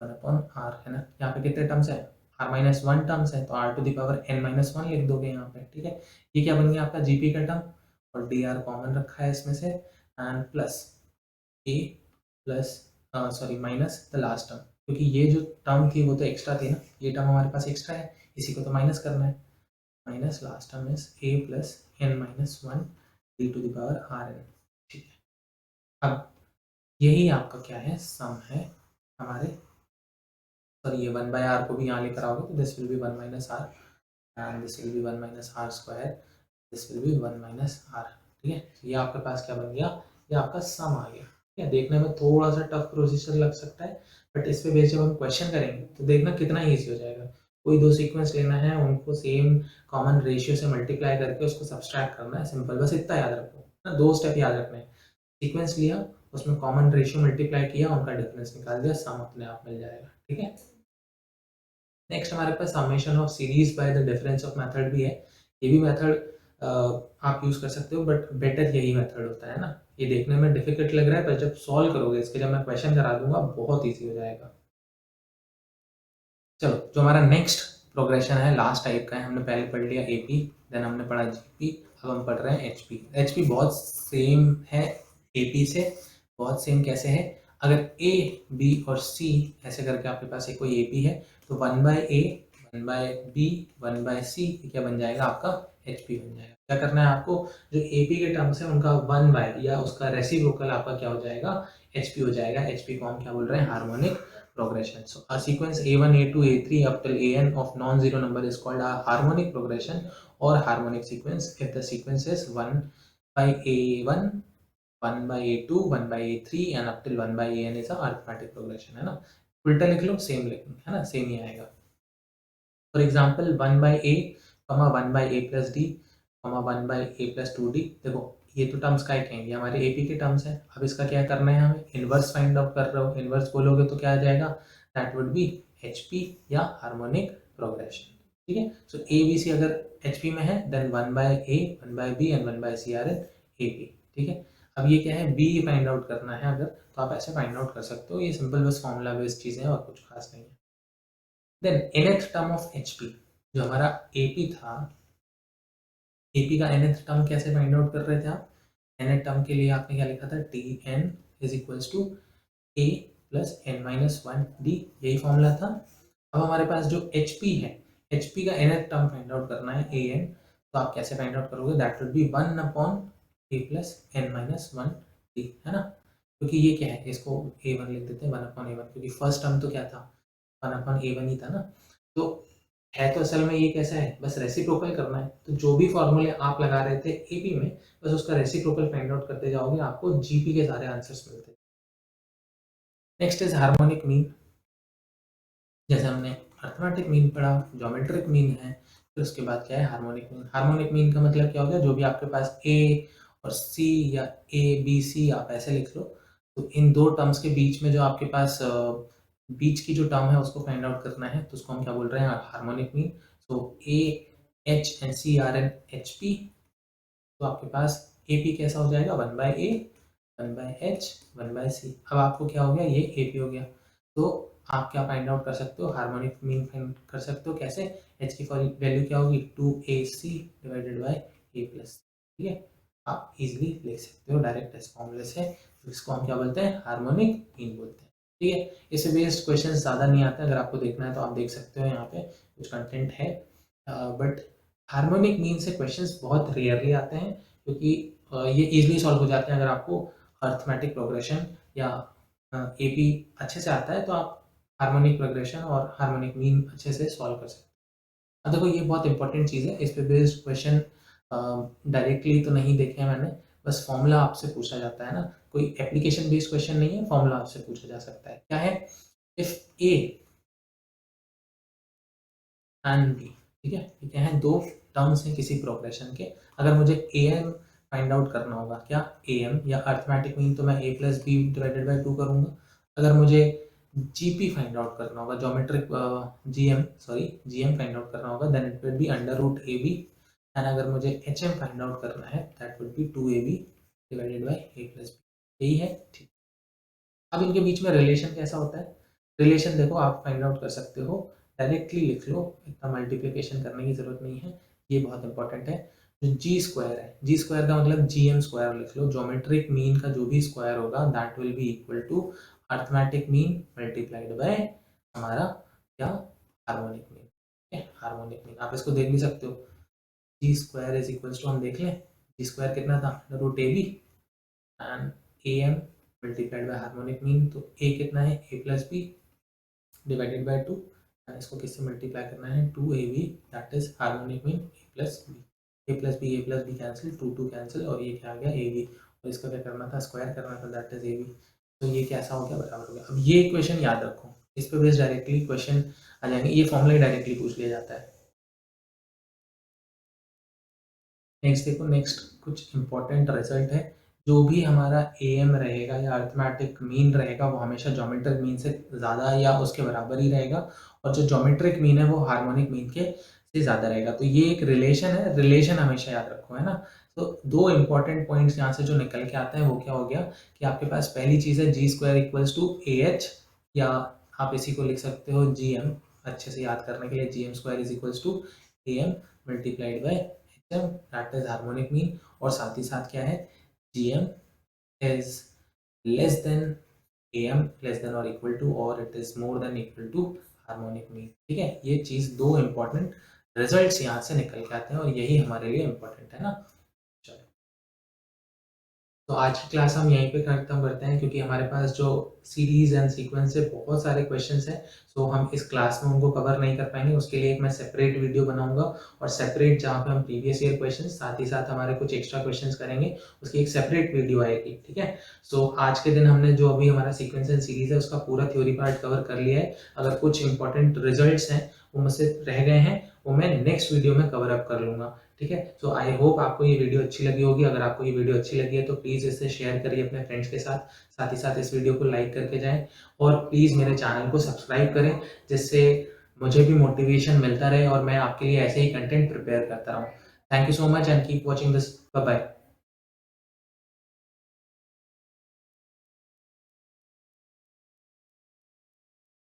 Speaker 1: one upon r, है ना। यहाँ पे कितने टर्म्स है, आर माइनस वन टर्म्स है, तो r to the power n minus one लिख दोगे यहाँ पे। ठीक है, ये क्या बन गया आपका जीपी का टर्म, और डी आर कॉमन रखा है इसमें से, and plus a plus sorry minus the last term, क्योंकि ये जो टर्म थी वो तो एक्स्ट्रा थी ना, ये टर्म हमारे पास एक्स्ट्रा है, इसी को तो माइनस करना है, minus last term is a plus n minus one d to the power r n. ठीक है, अब यही आपका क्या है, सम है हमारे, सॉरी ये वन बाय आर को भी यहाँ लेकर आओगे तो this will be one minus r, and this will be one minus r square, this will be one minus r. ठीक है, ये आपके पास क्या बन गया, ये आपका सम आ गया। ठीक है, देखने में थोड़ा सा टफ प्रोसीजर लग सकता है, बट इस पे बेस जब हम क्वेश्चन करेंगे तो देखना कितना ईजी हो जाएगा। कोई दो सीक्वेंस लेना है, उनको सेम कॉमन रेशियो से मल्टीप्लाई करके उसको सब्सट्रैक्ट करना है, सिंपल, बस इतना याद रखो ना, दो स्टेप याद रखने हैं। सीक्वेंस लिया, उसमें कॉमन रेशियो मल्टीप्लाई किया, उनका डिफरेंस निकाल दिया, सम अपने आप मिल जाएगा। ठीक है, नेक्स्ट हमारे पास summation of series by the difference of method भी है। ये भी मेथड आप यूज कर सकते हो, बट बेटर यही मेथड होता है ना। ये देखने में डिफिकल्ट लग रहा है, पर जब सॉल्व करोगे इसके, जब मैं क्वेश्चन करा दूंगा, बहुत ईजी हो जाएगा। चलो, जो हमारा नेक्स्ट प्रोग्रेशन है लास्ट टाइप का है, हमने पहले पढ़ लिया एपी, देन हमने पढ़ा जीपी, अब हम पढ़ रहे हैं एचपी। एचपी बहुत सेम है एपी से, बहुत सेम कैसे है, अगर ए बी और सी ऐसे करके आपके पास एक कोई एपी है, तो one by a one by b one by c क्या बन जाएगा आपका, एचपी बन जाएगा। क्या करना है आपको, जो एपी के टर्म्स है उनका वन बाय या उसका रेसिप्रोकल आपका क्या हो जाएगा, एचपी हो जाएगा। एचपी को हम क्या बोल रहे हैं, harmonic progression. So a sequence A1, A2, A3 up till An of non-zero number is called a harmonic progression or harmonic sequence if the sequence is 1 by A1, 1 by A2, 1 by A3 and up till 1 by An is a arithmetic progression, है ना। उल्टा लिख लो, same लिख लो, है ना, same ही आएगा। For example 1 by A, 1 by A plus D, 1 by A plus 2D। देखो ये तो टर्म्स काय के हैं, ये हमारे एपी के टर्म्स हैं। अब इसका क्या करना है, हमें इनवर्स फाइंड आउट कर रहे हो, इनवर्स बोलोगे तो क्या आ जाएगा, दैट वुड बी एचपी या हार्मोनिक प्रोग्रेशन। ठीक है, सो ए बी सी अगर एचपी में है, then 1 by a 1 by b and 1 by c are in AP. ठीक है, अब ये क्या है, बी फाइंड आउट करना है अगर, तो आप ऐसे फाइंड आउट कर सकते हो, ये सिंपल बस फॉर्मूला बेस्ड चीज़ें हैं और कुछ खास नहीं है। Then nth term of HP, जो हमारा एपी था, एपी का nth टर्म कैसे फाइंड आउट कर रहे थे आप, nth टर्म के लिए आपने क्या लिखा था, t n is equals to a plus n minus one d, यही फॉर्मूला था। अब हमारे पास जो एचपी है, एचपी का nth टर्म फाइंड आउट करना है ए एन, तो आप कैसे फाइंड आउट करोगे, that will be one upon a plus n minus one d, है ना, क्योंकि ये क्या है, इसको ए वन लिख देते हैं, वन अपॉन ए वन, क्योंकि फर्स्ट टर्म तो क्या था, 1/A1 ही था ना। तो है तो असल में ये कैसा है, बस रेसिप्रोकल करना है। तो जो भी फॉर्मूले आप लगा रहे थे एपी में, बस उसका रेसिप्रोकल फाइंड आउट करते जाओगे, आपको जीपी के सारे आंसर्स मिलते हैं। Next is harmonic mean. जैसे हमने अर्थमेटिक मीन पढ़ा, ज्योमेट्रिक मीन है, फिर उसके बाद क्या है हार्मोनिक मीन। हार्मोनिक मीन का मतलब क्या हो गया, जो भी आपके पास ए और सी या ए बी सी आप ऐसे लिख लो, तो इन दो टर्म्स के बीच में जो आपके पास बीच की जो टर्म है उसको फाइंड आउट करना है, तो उसको हम क्या बोल रहे हैं, harmonic mean. So a h and c are in h p, तो आपके पास ए पी कैसा हो जाएगा, 1/A 1/H 1/C। अब आपको क्या हो गया, ये ए पी हो गया। तो आप क्या फाइंड आउट कर सकते हो, हार्मोनिक मीन फाइंड कर सकते हो कैसे, एच की वैल्यू क्या होगी, 2AC divided by A plus. ठीक है, आप इजीली लिख सकते हो डायरेक्ट इस फॉर्मूले से। तो इसको हम क्या बोलते हैं, हार्मोनिक मीन बोलते हैं। ठीक है, इससे बेस्ड क्वेश्चन ज़्यादा नहीं आते, अगर आपको देखना है तो आप देख सकते हो, यहाँ पे कुछ कंटेंट है, बट हार्मोनिक मीन से क्वेश्चंस बहुत रेयरली आते हैं, क्योंकि ये इजीली सॉल्व हो जाते हैं। अगर आपको अर्थमेटिक प्रोग्रेशन या एपी अच्छे से आता है तो आप हार्मोनिक प्रोग्रेशन और हार्मोनिक मीन अच्छे से सॉल्व कर सकते हैं। अब देखो ये बहुत इंपॉर्टेंट चीज़ है, इस पे बेस्ड क्वेश्चन डायरेक्टली तो नहीं देखे हैं मैंने, बस फॉर्मूला आपसे पूछा जाता है ना, कोई एप्लीकेशन बेस्ड क्वेश्चन नहीं है, फॉर्मूला आपसे पूछा जा सकता है। क्या है, इफ ए एंड बी, ठीक है, ये क्या है, दो टर्म्स हैं किसी प्रोग्रेशन के। अगर मुझे ए एम फाइंड आउट करना होगा, क्या ए एम या अर्थमेटिक मीन, तो मैं ए प्लस बी डिवाइडेड बाई 2 करूँगा। अगर मुझे जी पी फाइंड आउट करना होगा, geometric g m, sorry g m find out करना होगा, then it will be under root a b. And अगर मुझे एच एम फाइंड आउट करना है, that will be 2AB divided by a plus b. यही है, ठीक। अब इनके बीच में रिलेशन कैसा होता है, रिलेशन देखो आप फाइंड आउट कर सकते हो, डायरेक्टली लिख लो, इतना मल्टीप्लिकेशन करने की जरूरत नहीं है, ये बहुत इंपॉर्टेंट है। जो जी स्क्वायर है, जी स्क्वायर का मतलब जी एम स्क्वायर लिख लो, ज्योमेट्रिक मीन का जो भी स्क्वायर होगा that will be equal to arithmetic mean multiplied by हमारा क्या, हार्मोनिक मीन। ठीक है, हार्मोनिक मीन आप इसको देख भी सकते हो, G square is equal to, हम देख लें जी स्क्वायर कितना था, root a b and A M multiplied by harmonic mean, तो ए कितना है, a plus b divided by 2, and इसको किससे मल्टीप्लाई करना है, 2AB, that is harmonic mean a plus b. A plus b cancel, 2 cancel, और ये क्या आ गया ए बी, और इसका क्या करना था, स्क्वायर करना था, दैट इज ए बी। तो ये कैसा हो गया, बराबर हो गया। अब ये इक्वेशन याद रखो, इस पे बेस डायरेक्टली क्वेश्चन आ जाएंगे, ये फॉर्मूला डायरेक्टली पूछ लिया जाता है। नेक्स्ट देखो, नेक्स्ट कुछ इंपॉर्टेंट रिजल्ट है, जो भी हमारा ए एम रहेगा या अर्थमेटिक मीन रहेगा वो हमेशा ज्योमेट्रिक मीन से ज़्यादा या उसके बराबर ही रहेगा, और जो ज्योमेट्रिक मीन है वो हार्मोनिक मीन के से ज़्यादा रहेगा। तो ये एक रिलेशन है, रिलेशन हमेशा याद रखो, है ना। तो दो इंपॉर्टेंट पॉइंट्स यहाँ से जो निकल के आते हैं वो क्या हो गया, कि आपके पास पहली चीज़ है G square equals to A H, या आप इसी को लिख सकते हो जी एम, अच्छे से याद करने के लिए g m square is equals to a M multiplied by that is harmonic mean. और साथ ही साथ क्या है, gm is less than am, less than or equal to, or it is more than equal to harmonic mean. ठीक है, ये चीज दो इंपॉर्टेंट रिजल्ट्स यहाँ से निकल के आते हैं, और यही हमारे लिए इंपॉर्टेंट है ना। चलो, तो आज की क्लास हम यहीं पे खत्म करते हैं, क्योंकि हमारे पास जो सीरीज एंड सीक्वेंस से बहुत सारे क्वेश्चंस हैं, सो हम इस क्लास में उनको कवर नहीं कर पाएंगे। उसके लिए एक मैं सेपरेट वीडियो बनाऊंगा, और सेपरेट जहाँ पे हम प्रीवियस ईयर क्वेश्चंस साथ ही साथ हमारे कुछ एक्स्ट्रा क्वेश्चंस करेंगे, उसकी एक सेपरेट वीडियो आएगी। ठीक है, सो आज के दिन हमने जो अभी हमारा सीक्वेंस एंड सीरीज है उसका पूरा थ्योरी पार्ट कवर कर लिया है। अगर कुछ इंपॉर्टेंट रिजल्ट्स हैं वो मुझसे रह गए हैं, वो मैं नेक्स्ट वीडियो में कवर अप कर लूंगा। ठीक है, सो आई होप आपको ये वीडियो अच्छी लगी होगी। अगर आपको ये वीडियो अच्छी लगी है तो प्लीज़ इसे शेयर करिए अपने फ्रेंड्स के साथ, साथ ही साथ इस वीडियो को लाइक करके जाएं, और प्लीज़ मेरे चैनल को सब्सक्राइब करें, जिससे मुझे भी मोटिवेशन मिलता रहे और मैं आपके लिए ऐसे ही कंटेंट प्रिपेयर करता रहूँ। Thank you so much and keep watching this, bye bye.